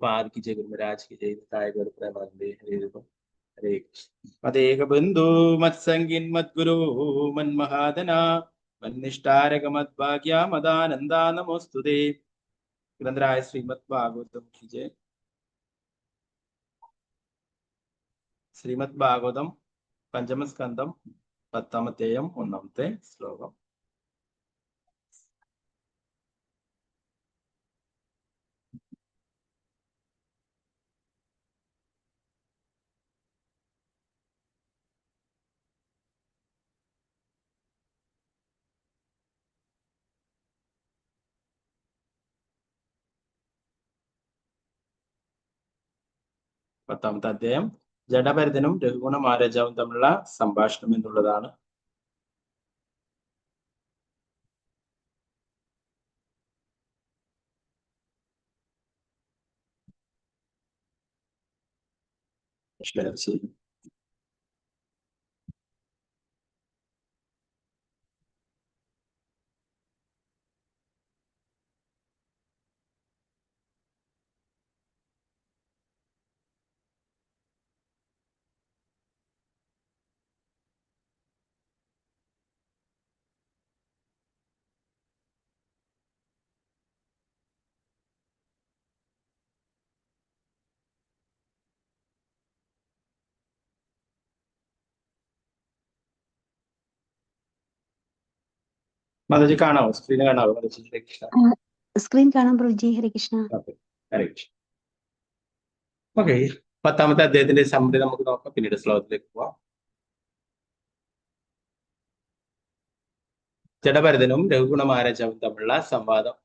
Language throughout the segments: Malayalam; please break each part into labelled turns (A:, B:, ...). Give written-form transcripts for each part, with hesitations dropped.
A: प्रभुपाद की जय, गुरु महाराज की जय, ताय गुरु प्रेमानंदे हरे हरे कृष्ण। मदेक बंधु मत संगिन मत गुरु मन महादना मन्निष्ठारक मत भाग्या मदानंदा नमोस्तुते। ग्रंथराय श्रीमद् भागवतम की जय। ശ്രീമദ് ഭാഗവതം പഞ്ചമസ്കന്ധം 10-ാം അധ്യായം 1-ാമത്തെ ശ്ലോകം. പത്താമത്തെ അധ്യായം ജഡഭരതനും രഘുഗുണ മഹാരാജാവും തമ്മിലുള്ള സംഭാഷണം എന്നുള്ളതാണ്. ശരി. മാതാജി കാണാവോ? സ്ക്രീന് കാണാവോ? മാതാജി ഹരേ കൃഷ്ണ.
B: സ്ക്രീൻ കാണാം പ്രഭുജി. ഹരേ കൃഷ്ണ.
A: ഹരേ കൃഷ്ണ. ഓക്കെ, 10-ാമത്തെ അധ്യായത്തിന്റെ സമ്മറി നമുക്ക് നോക്കാം, പിന്നീട് ശ്ലോകത്തിലേക്ക് പോവാം. ജഡഭരതനും രഘുഗുണ മഹാരാജാവും തമ്മിലുള്ള സംവാദം.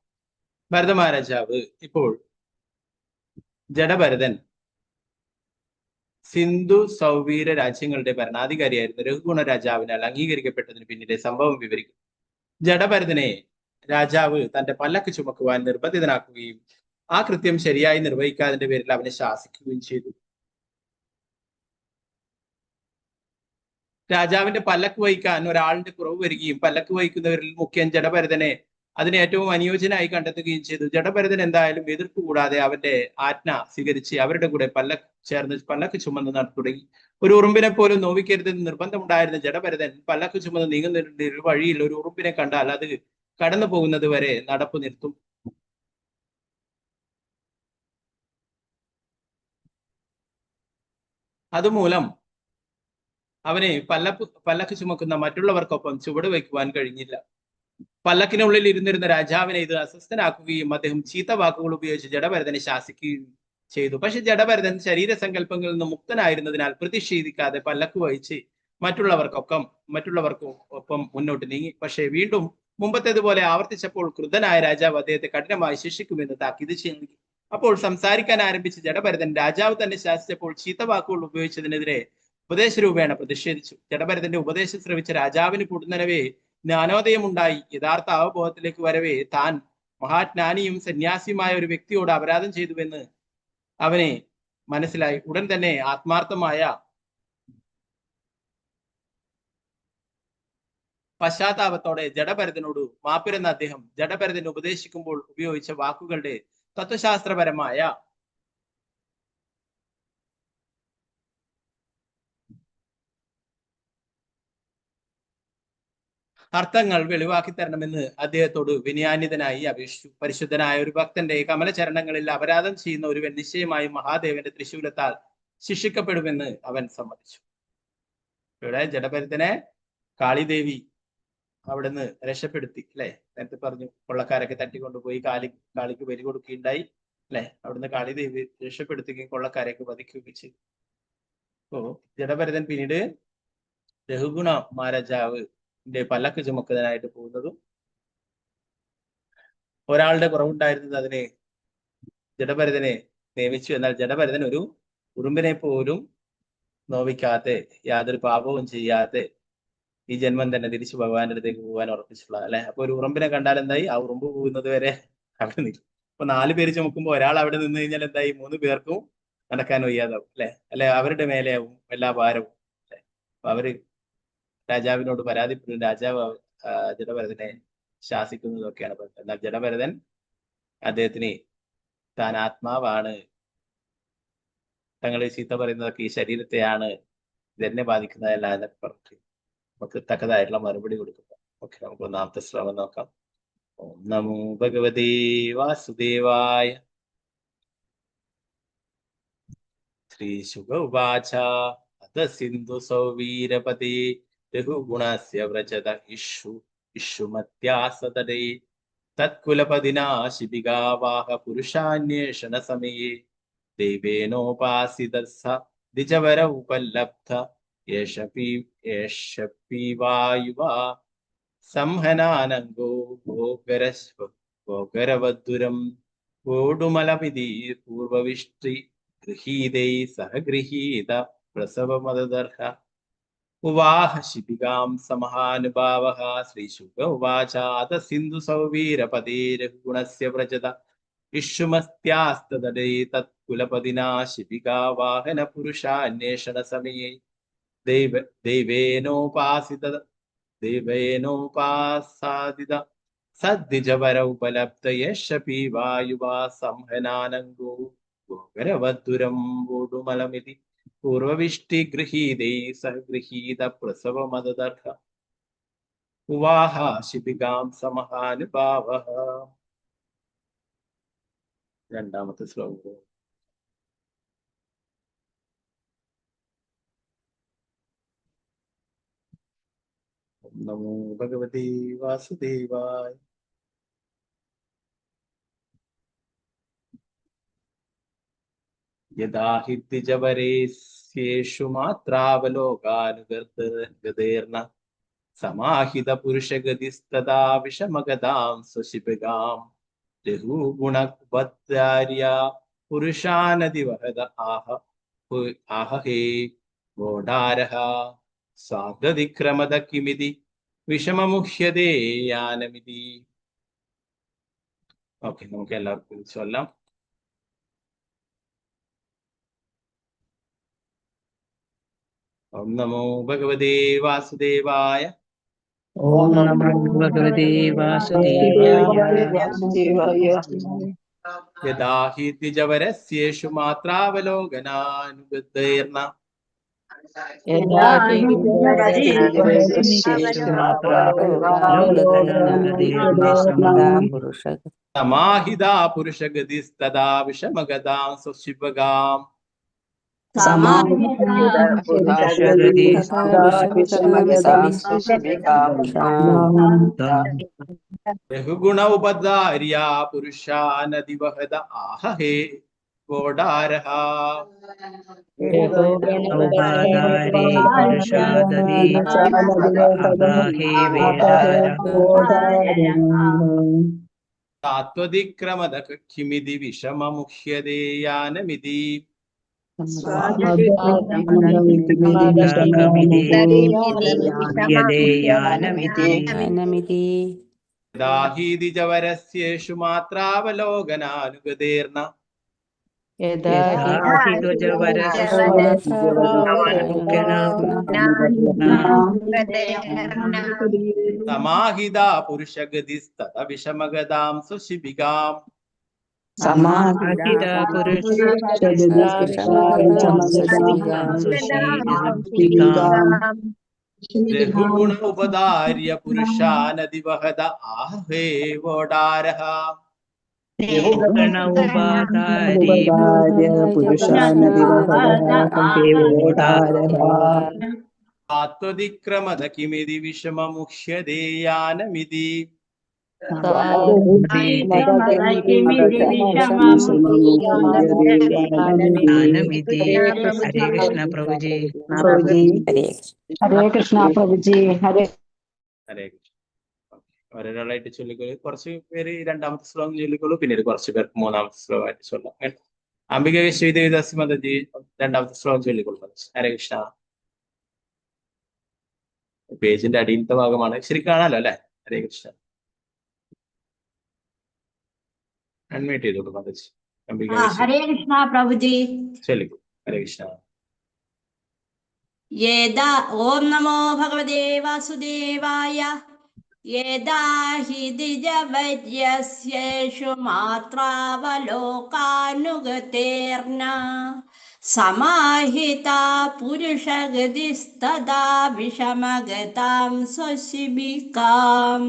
A: ഭരത മഹാരാജാവ് ഇപ്പോൾ ജഡഭരതൻ സിന്ധു സൗവീര രാജ്യങ്ങളുടെ ഭരണാധികാരിയായിരുന്ന രഘുഗുണ രാജാവിനാൽ അംഗീകരിക്കപ്പെട്ടതിന് പിന്നിലെ സംഭവം വിവരിക്കും. ജഡഭരതനെ രാജാവ് തന്റെ പല്ലക്ക് ചുമക്കുവാൻ നിർബന്ധിതനാക്കുകയും ആ കൃത്യം ശരിയായി നിർവഹിക്കാതിന്റെ പേരിൽ അവനെ ശാസിക്കുകയും ചെയ്തു. രാജാവിന്റെ പല്ലക്ക് വഹിക്കാൻ ഒരാളിന്റെ കുറവ് വരികയും പല്ലക്ക് വഹിക്കുന്നവരിൽ മുഖ്യൻ ജഡഭരതനെ അതിന് ഏറ്റവും അനുയോജ്യനായി കണ്ടെത്തുകയും ചെയ്തു. ജഡഭരതൻ എന്തായാലും എതിർപ്പുകൂടാതെ അവന്റെ ആജ്ഞ സ്വീകരിച്ച് അവരുടെ കൂടെ പല്ലക്ക് ചുമന്ന് തുടങ്ങി. ഒരു ഉറുമ്പിനെ പോലും നോവിക്കരുതെന്ന് നിർബന്ധമുണ്ടായിരുന്ന ജഡഭരതൻ പല്ലക്ക് ചുമന്ന് നീങ്ങുന്നതിന്റെ ഒരു വഴിയിൽ ഒരു ഉറുമ്പിനെ കണ്ടാൽ അത് കടന്നു പോകുന്നത് വരെ നടപ്പ് നിർത്തും. അതുമൂലം അവനെ പല്ലക്ക് ചുമക്കുന്ന മറ്റുള്ളവർക്കൊപ്പം ചുവട് വയ്ക്കുവാൻ കഴിഞ്ഞില്ല. പല്ലക്കിനുള്ളിൽ ഇരുന്നിരുന്ന രാജാവിനെ ഇത് അസ്വസ്ഥനാക്കുകയും അദ്ദേഹം ചീത്ത വാക്കുകൾ ഉപയോഗിച്ച് ജഡഭരതനെ ശാസിക്കുകയും ചെയ്തു. പക്ഷെ ജഡഭരതൻ ശരീരസങ്കല്പങ്ങളിൽ നിന്ന് മുക്തനായിരുന്നതിനാൽ പ്രതിഷേധിക്കാതെ പല്ലക്ക് വഹിച്ച് മറ്റുള്ളവർക്കൊപ്പം മുന്നോട്ട് നീങ്ങി. പക്ഷെ വീണ്ടും മുമ്പത്തേതുപോലെ ആവർത്തിച്ചപ്പോൾ ക്രുദ്ധനായ രാജാവ് അദ്ദേഹത്തെ കഠിനമായി ശിക്ഷിക്കുമെന്ന് താക്കീത് ചെയ്തു. അപ്പോൾ സംസാരിക്കാൻ ആരംഭിച്ച ജഡഭരതൻ രാജാവ് തന്നെ ശാസിച്ചപ്പോൾ ചീത്ത വാക്കുകൾ ഉപയോഗിച്ചതിനെതിരെ ഉപദേശരൂപേണ പ്രതിഷേധിച്ചു. ജഡഭരതന്റെ ഉപദേശം ശ്രവിച്ച രാജാവിന് പൊടുന്നനവേ ജ്ഞാനോദയമുണ്ടായി. യഥാർത്ഥ അവബോധത്തിലേക്ക് വരവേ താൻ മഹാജ്ഞാനിയും സന്യാസിയുമായ ഒരു വ്യക്തിയോട് അപരാധം ചെയ്തുവെന്ന് അവനെ മനസ്സിലായി. ഉടൻ തന്നെ ആത്മാർത്ഥമായ പശ്ചാത്താപത്തോടെ ജഡഭരതനോട് മാപ്പിരുന്ന അദ്ദേഹം ജഡഭരതനെ ഉപദേശിക്കുമ്പോൾ ഉപയോഗിച്ച വാക്കുകളുടെ തത്വശാസ്ത്രപരമായ അർത്ഥങ്ങൾ വെളിവാക്കി തരണമെന്ന് അദ്ദേഹത്തോട് വിനയാന്വിതനായി അപേക്ഷിച്ചു. പരിശുദ്ധനായ ഒരു ഭക്തന്റെ കമലചരണങ്ങളിൽ അപരാധം ചെയ്യുന്ന ഒരുവൻ നിശ്ചയമായും മഹാദേവന്റെ തൃശൂലത്താൽ ശിക്ഷിക്കപ്പെടുമെന്ന് അവൻ സമ്മതിച്ചു. ഇവിടെ ജഡഭരതനെ കാളിദേവി അവിടുന്ന് രക്ഷപ്പെടുത്തി അല്ലെ. നേരത്തെ പറഞ്ഞു കൊള്ളക്കാരൊക്കെ തട്ടിക്കൊണ്ടുപോയി കാളിക്ക് ബലി കൊടുക്കുകയുണ്ടായി അല്ലെ. അവിടുന്ന് കാളിദേവി രക്ഷപ്പെടുത്തുകയും കൊള്ളക്കാരെയൊക്കെ വധിക്കുകയും ചെയ്തു. അപ്പോ ജഡഭരതൻ പിന്നീട് രഘുഗുണ മഹാരാജാവ് പല്ലക്ക് ചുമക്കുന്നതിനായിട്ട് പോകുന്നതും ഒരാളുടെ കുറവുണ്ടായിരുന്നത് അതിനെ ജഡഭരതനെ നിയമിച്ചു. എന്നാൽ ജഡഭരതൻ ഒരു ഉറുമ്പിനെ പോലും നോവിക്കാതെ യാതൊരു പാപവും ചെയ്യാതെ ഈ ജന്മം തന്നെ തിരിച്ചു ഭഗവാന്റെ അടുത്തേക്ക് പോകാൻ ഉറപ്പിച്ചുള്ള അല്ലെ. അപ്പൊ ഒരു ഉറുമ്പിനെ കണ്ടാൽ എന്തായി? ആ ഉറുമ്പ് പോകുന്നത് വരെ അവിടെ നിൽക്കും. അപ്പൊ 4 പേര് ചുമക്കുമ്പോൾ ഒരാൾ അവിടെ നിന്ന് കഴിഞ്ഞാൽ എന്തായി? 3 പേർക്കും നടക്കാൻ വയ്യാതാവും അല്ലെ. അവരുടെ മേലെയാവും എല്ലാ ഭാരവും അല്ലെ. അപ്പൊ അവര് രാജാവിനോട് പരാതിപ്പെടും. രാജാവ് ജഡഭരതനെ ശാസിക്കുന്നതൊക്കെയാണ്. എന്നാൽ ജഡഭരതൻ അദ്ദേഹത്തിന് താൻ ആത്മാവാണ്, തങ്ങളെ ചീത്ത പറയുന്നതൊക്കെ ഈ ശരീരത്തെയാണ്, ഇതെന്നെ ബാധിക്കുന്നതല്ല എന്നൊക്കെ പറഞ്ഞു നമുക്ക് തക്കതായിട്ടുള്ള മറുപടി കൊടുക്കുക. ഓക്കെ, നമുക്ക് ഒന്നാമത്തെ ശ്രമം നോക്കാം. ഓം നമോ ഭഗവതേ വാസുദേവായ. ശ്രീശുക ഉവാച അത സിന്ധു സൗവീരപതി രഘുഗുണസ്യ വ്രജത ഇഷുമത്യാസതടേ തത്കുലപതിനാ ശിബികാവാഹ പുരുഷാന്വേഷണ സമയേ ദൈവേനോപാസിത സ ദ്വിജവര ഉപലബ്ധ യേഷപീവായുവാ സംഹനാനംഗോ ഭോഗരവദ്ദുരം ഓടുമലമിതി പൂർവവിഷ്ടി ഗൃഹീതൈ സഹഗൃഹീത പ്രസവമദർഹ ഉവാഹ ശിബികാം സമഹാനുഭാവഃ. ശ്രീശുക ഉവാച അത സിന്ധു സൗവീരപദേ രഘുഗുണസ്യ വ്രജത ഇഷുമസ്ത്യാസ്തതടേ തത്കുലപതിനാ ശിബികാവാഹന പുരുഷാന്വേഷണ സമയേ ദൈവേനോപാസാദിത സദ്വിജവര ഉപലബ്ധ യേഷപീവായുവാ സംഹനാനംഗോ ഭോഗരവദ്ദുരം വോടുമലമിതി പൂർവവിഷ്ടി ഗൃഹീതൈ സഹഗൃഹീത പ്രസവമദർഹ ഉവാഹ ശിബികാം സമഹാനുഭാവഃ. രണ്ടാമത്തെ ശ്ലോകം. നമോ ഭഗവതേ വാസുദേവായ. യഥാ ഹി ദ്വിജവരേസ്യേഷു മാത്രാവലോകാനുഗതേർന സമാഹിത പുരുഷഗതിസ്തദാ വിഷമഗതാം സ്വശിബികാം രഘുഗുണവദ്ധാര്യാ പുരുഷാനതിവഹത ആഹഹേ വോഢാരഃ സ്വാദതിക്രമദ കിമിതി വിഷമമുഹ്യതേ യാനമിതി. ഓക്കെ, നമുക്ക് എല്ലാവർക്കും ചൊല്ലാം. ഓം നമോ ഭഗവതേ വാസുദേവായ.
C: ഓം നമോ ഭഗവതേ വാസുദേവായ.
A: യഥാ ഹി ദ്വിജവരസ്യേഷു മാത്രാവലോകനാനുഗതേർന സമാഹിതാ പുരുഷഗതിസ്തദാ വിഷമഗതാം സ്വശിബകാം രഘുഗുണ ഉപധാര്യാ പുരുഷാനതിവഹത ആഹഹേ വോഢാരഃ താത്വതിക്രമദ കിമിതി വിഷമമുഹ്യതേ യാനമിതി. യഥാ ഹി ദ്വിജവരസ്യേഷു മാത്രാവലോകനാനുഗതേർന സമാഹിതാ പുരുഷഗതിസ്തദ വിഷമഗതാം സ്വശിബികാം രഘുഗുണ ഉപധാര്യ പുരുഷാനതിവഹത ആഹേ വോഢാരഃ താത്വതിക്രമദ കിമിതി വിഷമമുഹ്യതേ യാനമിതി.
C: ഹരേ കൃഷ്ണ പ്രഭുജി.
B: ഹരേ കൃഷ്ണ പ്രഭുജി. ഹരേ
A: ഹരേ കൃഷ്ണ. ഒരാളായിട്ട് ചൊല്ലിക്കോളൂ. കുറച്ച് പേര് രണ്ടാമത്തെ ശ്ലോകം ചൊല്ലിക്കോളൂ, പിന്നീട് കുറച്ച് പേർക്ക് മൂന്നാമത്തെ ശ്ലോകമായിട്ട് ചൊല്ലാം. അംബിക വിശ്വവിദ്യാസി മതജി രണ്ടാമത്തെ ശ്ലോകം ചൊല്ലിക്കോളൂ. ഹരേ കൃഷ്ണ. പേജിന്റെ അടിയിലത്തെ ഭാഗമാണ്, ശരി കാണാലോ അല്ലെ? ഹരേ കൃഷ്ണ. അൺമ്യൂട്ട് ചെയ്തോളൂ മതജി. അംബിക
D: ഹരേ കൃഷ്ണ പ്രഭുജി.
A: ചൊല്ലിക്കോ. ഹരേ കൃഷ്ണ.
D: ഓം നമോ ഭഗവതേ വാസുദേവായ. यदा हि द्विजवर्यस्येषु मात्रावलोकानुगतेर्न समाहिता पुरुषगतिस्तदा विषमगतां स्वशिबिकाम्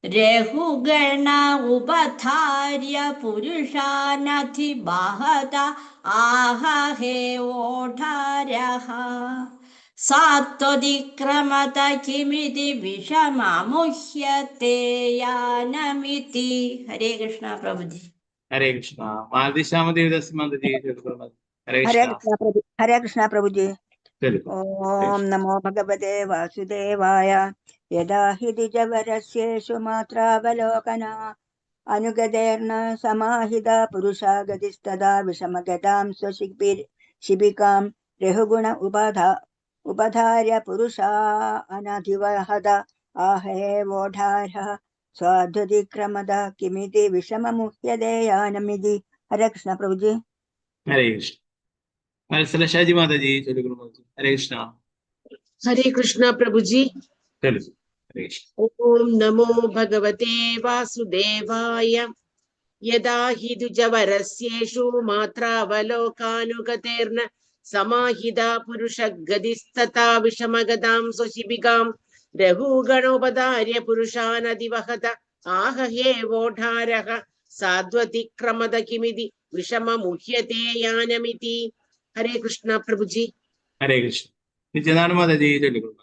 D: रघुगण उपधार्य पुरुषानधिबहत आह हे वोढारः सात्वतिक्रमत किमिति विषममुह्यते यानमिति। हरे कृष्ण प्रभु जी।
A: हरे कृष्ण। मालती श्याम देवदास माताजी चलो। हरे
B: हरे
A: कृष्ण।
B: कृष्ण प्रभु, हरे कृष्ण प्रभु जी।
A: चलो।
B: ओम नमो भगवते वासुदेवाय। यदा हि द्विजवरस्येषु मात्रावलोकना अनुगतेर्न समाहिता पुरुषा गतिस्तदा विषमगतां स्वशिबिकां रघुगुण उपधार्य पुरुषा अनधिवहद आहे वोढारः स्वाध्वतिक्रमद किमिति विषममुह्यते यानमिति। हरे कृष्ण प्रभु जी।
A: हरे कृष्ण। वत्सल शाजी माताजी चलो। हरे कृष्ण।
E: हरे कृष्ण प्रभु जी।
A: चलो। हरे कृष्ण।
E: ओम नमो भगवते वासुदेवाय। यदा हि द्विजवरस्येषु मात्रावलोकानुगतेर्न समाहिता पुरुषगतिस्तथा विषमगतां स्वशिबिकां रघुगणोपधार्य पुरुषानधिवहत आह हे वोढारः साध्वतिक्रमद किमिति विषममुह्यते यानमिति। हरे कृष्ण प्रभु जी।
A: हरे कृष्ण। नित्यानंद माताजी चलो।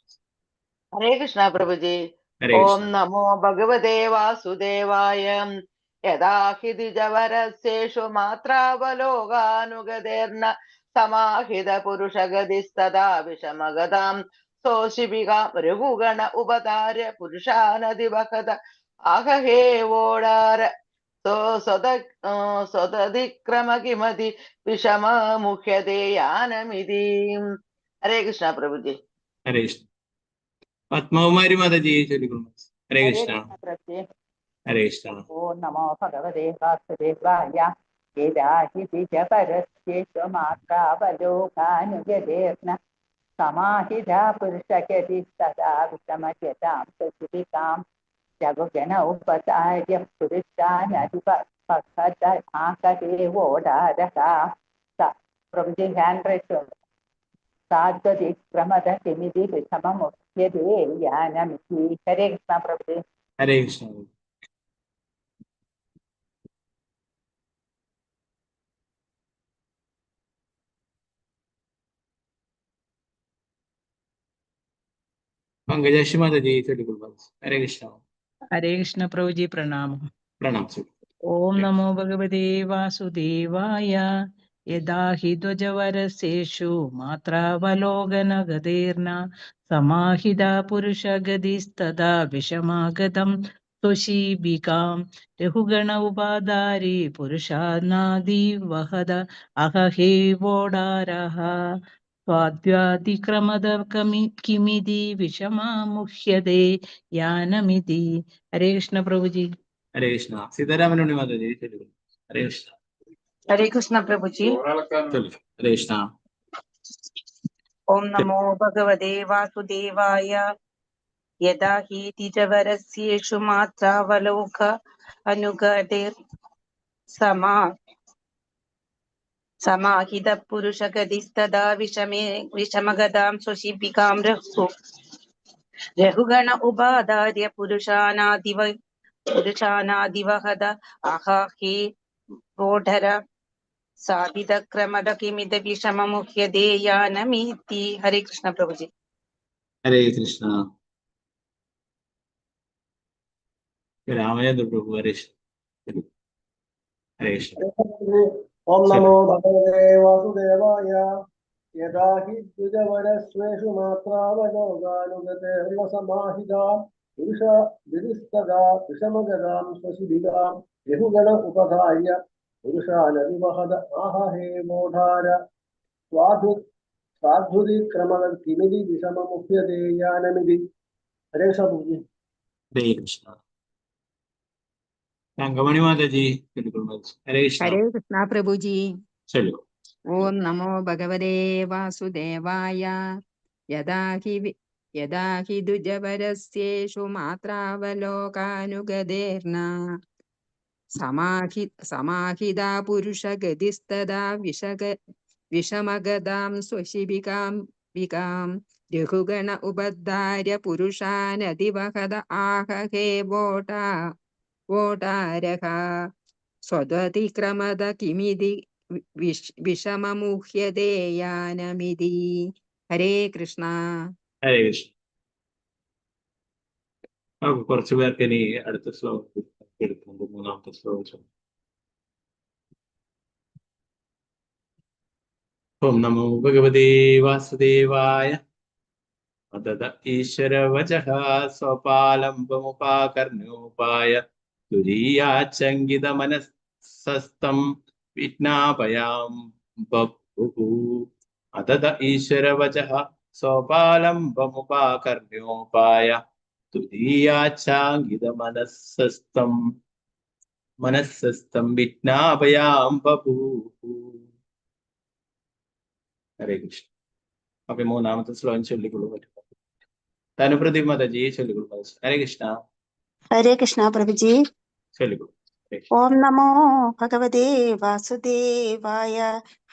F: हरे कृष्ण प्रभु जी।
A: हरे
F: ओम
A: कृष्ण।
F: नमो भगवते वासुदेवाय। यदा हि द्विजवरस्येषु मात्रावलोकानुगतेर्न समाहित पुरुषगतिस्तदा विषमगतां सोशिबिकां रघुगण उपधार्य पुरुषानधिवहत आह हे वोडार स्वतधिक्रम किमति विषममुह्यते यानमिति। हरे कृष्ण प्रभु जी।
A: हरे कृष्ण। पद्मकुमारी माताजी चलो। हरे
G: हरे
A: कृष्ण।
G: कृष्ण प्रभु।
A: हरे कृष्ण।
G: ओम नमो भगवते वासुदेवाय। यदा हि द्विजवरस्येषु मात्रावलोकानुगतेर्न समाहिता पुरुषगतिस्तदा विषमगतां स्वशिबिकां रघुगण उपधार्य पुरुषानधिवहत आह वोढारः प्रभु जी हैंड रेस सात्वतिक्रमद किमिति विषममुह्यते यानमिति। हरे कृष्ण प्रभु जी।
A: हरे कृष्ण। पंकजाक्षी माताजी चलो। हरे कृष्ण।
C: हरे कृष्ण प्रभु जी प्रणाम।
A: प्रणाम सर।
C: ओम नमो भगवते वासुदेवाय। यदा हि ध्वजवरसेषु मात्रावलोकनगतेर्न समाहिता पुरुषगतिस्तदा विषमागतं स्वशीबिकां रघुगण उपाधारी पुरुषानादिवहद अह हे वोडारः स्वाद्वादिक्रमद किमिति विषमामुह्यते यानमिति। हरे कृष्ण प्रभु जी।
A: हरे कृष्ण। सीतारामन माताजी चलो। हरे कृष्ण।
B: हरे कृष्ण प्रभु जी।
A: चलो। हरे कृष्ण।
B: ओम नमो भगवते वासुदेवाय। यदा हि द्विजवरस्येषु मात्रावलोक अनुगतेर् समाहित पुरुषगतिस्तदा विषमगतां स्वशिबिकां रघुगण उपाधार्य पुरुषानादिवहद आह हे वोढर साधितक्रमद किमिद विषममुह्यते यानमिति। हरे कृष्ण प्रभु जी।
A: हरे कृष्ण। रामचंद्र प्रभु। हरे कृष्ण। चलो। हरे कृष्ण।
H: ओम नमो भगवते वासुदेवाय। यदा हि द्विजवरस्वेषु मात्रावलोकानुगतेर्न समाहिता पुरुषगतिस्तदा विषमगतां स्वशिबिकां रघुगण उपधार्य पुरुषानधिवहद आह हे वोढार स्वाध्वतिक्रमद किमिति विषममुह्यते यानमिति। हरे कृष्ण।
A: हरे कृष्ण। रंगमणि माताजी चलो। हरे कृष्ण।
I: हरे कृष्ण प्रभु जी।
A: चलो।
I: ओम नमो भगवते वासुदेवाय। यदा हि യഥാ ഹി ദ്വിജപരസ്യേഷു മാത്രാവലോകാനുഗതേർന സമാഹിതാ പുരുഷഗതിസ്തദാ വിഷമഗതാം സ്വശിബികാം രഘുഗണ ഉപദ്ധാര്യ പുരുഷാനതിവഹത ആഹഹേ വോടാരഹ സ്വതതിക്രമത കിമിതി വിഷമമുഹ്യതേ യാനമിതി. ഹരേ കൃഷ്ണ.
A: ഹരേ കൃഷ്ണ. കുറച്ചു പേർക്ക് ഇനി അടുത്ത ശ്ലോകം എടുക്കുമ്പോൾ മൂന്നാമത്തെ ശ്ലോകം. ഓം നമോ ഭഗവതേ വാസുദേവായ. അതത ഈശ്വര വചഃ സ്വപാലംബമുപാകർണ്യോപായ തുരീയാചങ്കിത മനസ്സസ്തം വിജ്ഞാപയാം ബഭുഃ. അതത ഈശ്വര വചഃ സ്വപാലംബമുപാകർണ്യോപായ തുരീയാചങ്കിത മനസ്സസ്തം വിജ്ഞാപയാം ബഭൂഃ. ഹരേ കൃഷ്ണ. അപ്പൊ മൂന്നാമത്തെ ശ്ലോകം ചൊല്ലിക്കൊള്ളു. തനുപ്രതി മതജി ചൊല്ലിക്കൊള്ളു. ഹരേ കൃഷ്ണ.
J: ഹരേ കൃഷ്ണ പ്രഭുജി.
A: ചൊല്ലിക്കൊള്ളു.
J: ഓം നമോ ഭഗവതേ വാസുദേവായ.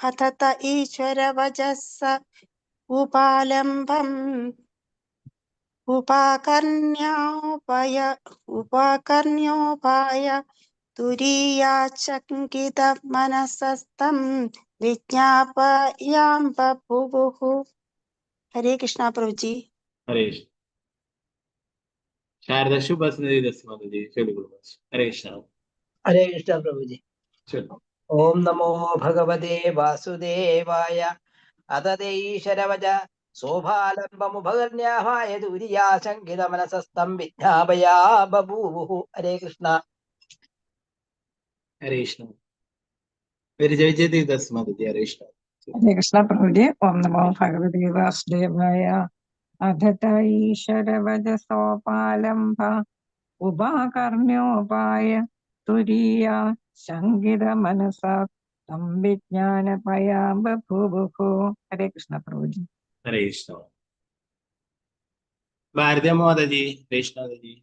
J: ഹതത ഈശ്വര വചസ്സ ഉപാലംബം ഉപാകർണ്യോപായ തുരീയാചങ്കിത മനസ്സസ്തം വിജ്ഞാപയാം ബഭുഃ. ഹരേ കൃഷ്ണ പ്രഭുജി.
A: ഹരേ കൃഷ്ണ. ശാരദ ശുഭസ്മൃതി ദസ്മതി ചൊല്ലിക്കൊള്ളു. ഹരേ കൃഷ്ണ.
K: ഹരേ കൃഷ്ണ പ്രഭുജി. ഓം നമോ ഭഗവതേ വാസുദേവായ. അതതൈശ്വരവച സോഭാലംബമുപകർണ്യായ തുരീയാചങ്കിത മനസ്സസ്തം വിജ്ഞാപയാ ബഭൂഃ. ഹരേ കൃഷ്ണ.
A: ഹരേ കൃഷ്ണ. വിരജയതി ദസ്മതി. ഹരേ കൃഷ്ണ.
L: ഹരേ കൃഷ്ണ പ്രഭുജി. ഓം നമോ ഭഗവതേ വാസുദേവായ. അധത ഈശ്വരവച സോപാലംബ ഉപാകർണ്യോപായ തുരീയ ശങ്കിത മനസാ തം വിജ്ഞാനപയാ ബഭൂഃ. ഹരേ കൃഷ്ണ പ്രഭുജി.
A: ഹരേ കൃഷ്ണ. ഭാരതീയ മാതാജി വൈഷ്ണവജി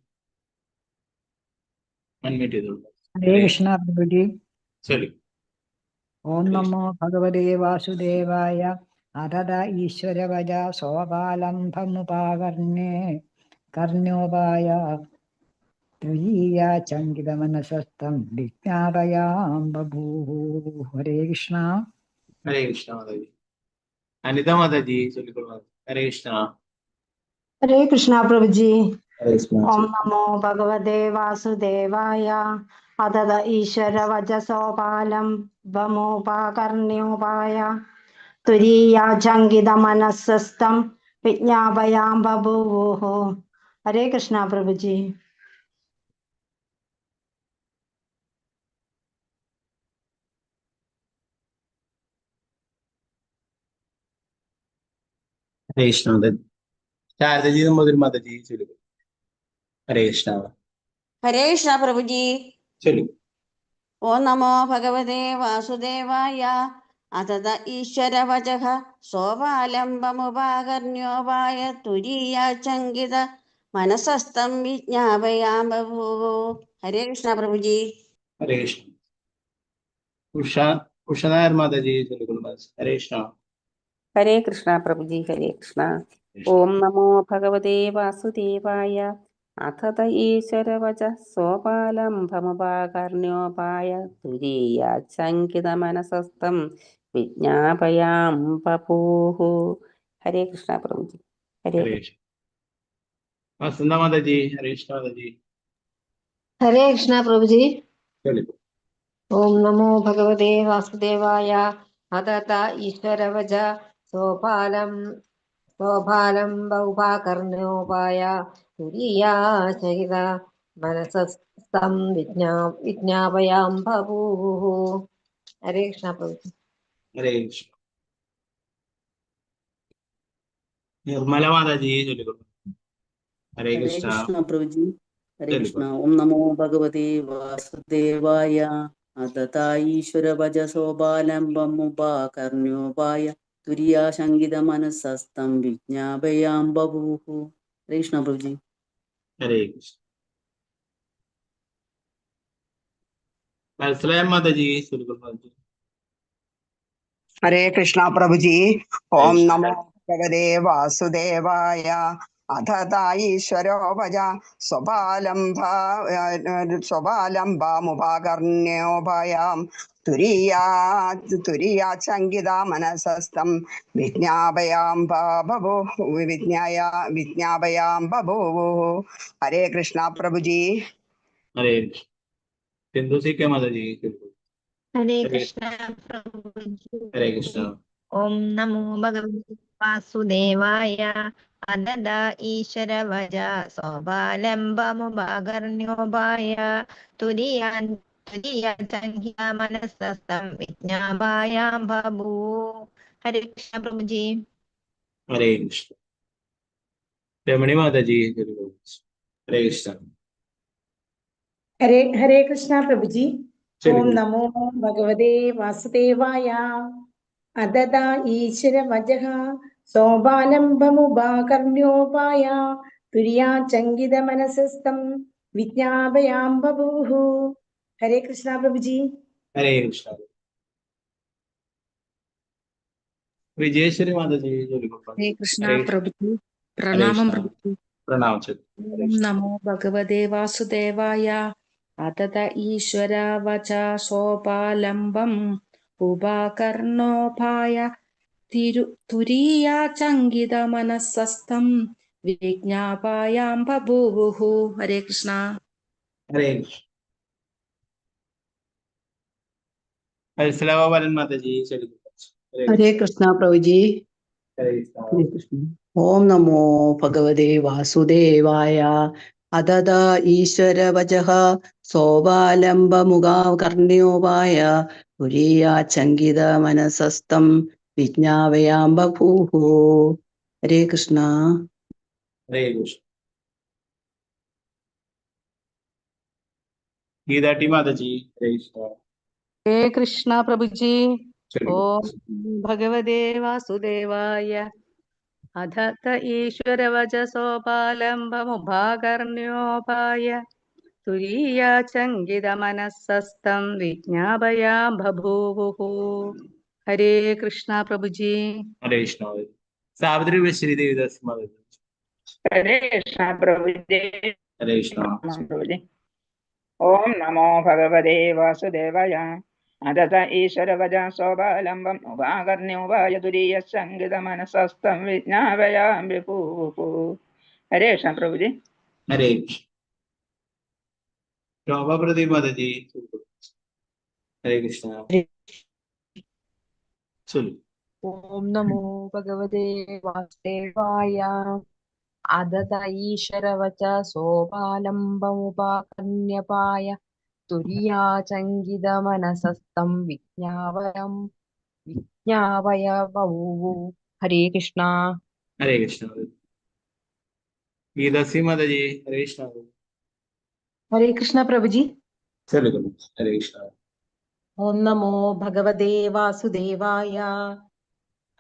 A: അൺമ്യൂട്ട് ചെയ്തോളൂ.
L: ഹരേ കൃഷ്ണ പ്രഭുജി.
A: ചൊല്ലു.
L: ഓം നമോ ഭഗവതേ വാസുദേവായ. അധത ഈശ്വരവച സോപാലംബമുപാകർണ്യോപായ തുരീയാചങ്കിത മനസ്സസ്തം വിജ്ഞാപയാം ബഭൂഃ. ഹരേ കൃഷ്ണ.
A: ഹരേ കൃഷ്ണ മാതാജി. അനിത മാതാജി ചൊല്ലിക്കൊള്ളു. ഹരേ കൃഷ്ണ.
M: ഹരേ കൃഷ്ണ പ്രഭുജി.
A: ഹരേ കൃഷ്ണ.
M: ഓം നമോ ഭഗവതേ വാസുദേവായ. അതത ഈശ്വര വചസോപാലംബമുപാകർണ്യോപായ തുരീയാചങ്കിത മനസ്സസ്തം വിജ്ഞാപയാം ബഭൂഃ. ഹരേ കൃഷ്ണ പ്രഭുജി.
A: ഹരേ കൃഷ്ണ മാതാജി. ശാരദജി നമ്പൂതിരി മാതാജി ചൊല്ലിക്കൊള്ളു. ഹരേ കൃഷ്ണ.
D: ഹരേ കൃഷ്ണ പ്രഭുജി.
A: ചൊല്ലു.
D: ഓം നമോ ഭഗവതേ വാസുദേവായ. അതത ഈശ്വര വചഃ സോപാലംബമുപാകർണ്യോപായ തുരീയാചങ്കിത മനസ്സസ്തം വിജ്ഞാപയാം ബഭൂഃ. ഹരേ കൃഷ്ണ പ്രഭുജി.
A: ഹരേ കൃഷ്ണ. ഉഷനായർ മാതാജി ചൊല്ലിക്കൊള്ളു. ഹരേ കൃഷ്ണ.
N: ഹരേ കൃഷ്ണ പ്രഭുജി. ഹരേ കൃഷ്ണ. ഓം നമോ ഭഗവതേ വാസുദേവായ. അഥത ഈശ്വരവച സോപാലംബമുപാകർണ്യോപായ തുരീയാചങ്കിത മനസ്സസ്തം വിജ്ഞാപയാം ബഭൂഃ. ഹരേ കൃഷ്ണ പ്രഭുജി. ഹരേ കൃഷ്ണ.
A: വസന്ത മാതാജി. ഹരേ കൃഷ്ണ മാതാജി.
M: ഹരേ കൃഷ്ണ പ്രഭുജി.
A: ചൊല്ലിക്കൊള്ളു.
M: ഓം നമോ ഭഗവതേ വാസുദേവായ. അതത ഈശ്വര വച സോപാലംബമുപാകർണ്യോപായ തുരീയാചങ്കിത മനസ്സസ്തം വിജ്ഞാപയാം ബഭൂഃ. ഹരേ കൃഷ്ണ പ്രഭുജി.
A: ഹരേ കൃഷ്ണ. നിർമ്മല മാതാജി ചൊല്ലിക്കൊള്ളു. ഹരേ
O: ഹരേ
A: കൃഷ്ണ.
O: കൃഷ്ണ പ്രഭുജി. ഹരേ കൃഷ്ണ.
A: ചൊല്ലിക്കൊള്ളു.
O: ഓം നമോ ഭഗവതേ വാസുദേവായ. അതത ഈശ്വര വച സോപാലംബമുപാകർണ്യോപായ തുര്യാശങ്കിതമനസസ്തം വിജ്ഞാപയാം ബഭൂഹു. ഹരേ കൃഷ്ണ പ്രഭുജി.
A: ഹരേ കൃഷ്ണ. മനസ്സിലായ മാതാജി?
P: ഹരേ കൃഷ്ണ പ്രഭുജി. ഓം നമോ ഭഗവതേ വാസുദേവായ. അഥ ഈശ്വരോപജ സ്വപാലംബാമുപാകർണ്യോഭയാം തുരീയാചങ്കിത മനസസ്തം വിജ്ഞാപയാം ബഭൂവു. ഹരേ കൃഷ്ണ പ്രഭുജി.
A: ഹരേ കൃഷ്ണ. സിന്ധുസിക്ക മാതാജി.
M: ഹരേ കൃഷ്ണ പ്രഭുജി.
A: ഹരേ കൃഷ്ണ.
M: ഓം നമോ ഭഗവതേ വാസുദേവായ. അദദ ഈശ്വരവച സ്വബാലംബമുപാകർണ്യോപായ തുരീയാചങ്കിത മനസസ്തം വിജ്ഞാപയാം ബഭൂ. ഹരേ കൃഷ്ണ പ്രഭുജി.
A: ഹരേ കൃഷ്ണ. രമണി മാതാജി. ഹരേ കൃഷ്ണ.
Q: ഹരേ കൃഷ്ണ പ്രഭുജി. ഓം നമോ ഭഗവതേ വാസുദേവായ. അദദ ഈശ്വര വചഃ സോപാലംബമുപാകർണ്യോപായ തുര്യാചങ്കിത മനസസ്തം വിജ്ഞാപയാം ബഭൂഹു. ഹരേ കൃഷ്ണ പ്രഭുജി.
A: ഹരേ കൃഷ്ണ. വിജയേശ്വരി മാതാജി.
R: ഹരേ കൃഷ്ണ പ്രഭുജി. പ്രണാമം പ്രഭുജി.
A: പ്രണാമം.
R: ഓം നമോ ഭഗവതേ വാസുദേവായ. അതത ഈശ്വര വച സോപാലംബം ഉപാകർണോപായ തുരീയാചങ്കിത മനസസ്തം വിജ്ഞാപയാം ബഭൂവു. ഹരേ കൃഷ്ണ.
A: ഹരേ കൃഷ്ണ. മനസ്സിലാവാൻ മാതാജി.
O: ഹരേ കൃഷ്ണ പ്രഭുജി. ഓം നമോ ഭഗവതേ വാസുദേവായ. അതത ഈശ്വരവചഃ സോപാലംബമുപാകർണ്യോപായ തുരീയാചങ്കിത മനസസ്തം വിജ്ഞാപയാം ബഭൂഹു. ഹരേ കൃഷ്ണ.
A: ഹരേ കൃഷ്ണ. ഗീതാട്ടി മാതാജി. ഹരേ കൃഷ്ണ.
C: ഹരേ കൃഷ്ണ പ്രഭുജി. ഓം ഭഗവതേ വാസുദേവായ. അധ ഈശ്വരവച സോപാലംബമുപാകർണ്യോപായ തുരീയാചങ്കിത മനസസ്തം വിജ്ഞാപയാം ബഭൂവു. ഹരേ കൃഷ്ണ പ്രഭുജി.
A: ഹരേ കൃഷ്ണ. സാവിത്രി വശ്രീ ദേവിദാസ് മാതാജി.
S: ഹരേ കൃഷ്ണ പ്രഭുജി.
A: ഹരേ കൃഷ്ണ.
S: പ്രഭുജി. ഓം നമോ ഭഗവതേ വാസുദേവായ. അദത ഈശ്വരവച സോപാലംബം ഉപാകർണ്യോപായ തുരീയാചങ്കിത മനസസ്തം വിജ്ഞാപയാം ബഭൂവു. ഹരേ കൃഷ്ണ പ്രഭുജി.
A: ഹരേ കൃഷ്ണ. ശോഭാപ്രതി മാതാജി. ഹരേ കൃഷ്ണ.
I: ഓം നമോ ഭഗവതേ വാസുദേവായ. അദത ഈശ്വരവച സോപാലംബമുപാകർണ്യപായ തുര്യാചങ്കിത മനസസ്തം വിജ്ഞാപയ ബഭൂവു. ഹരേ കൃഷ്ണ.
A: ഹരേ കൃഷ്ണ. ഗീതാസി മാതാജി. ഹരേ കൃഷ്ണ.
Q: ഹരേ കൃഷ്ണ പ്രഭുജി.
A: ഹരേ കൃഷ്ണ.
Q: ഓം നമോ ഭഗവതേ വാസുദേവായ.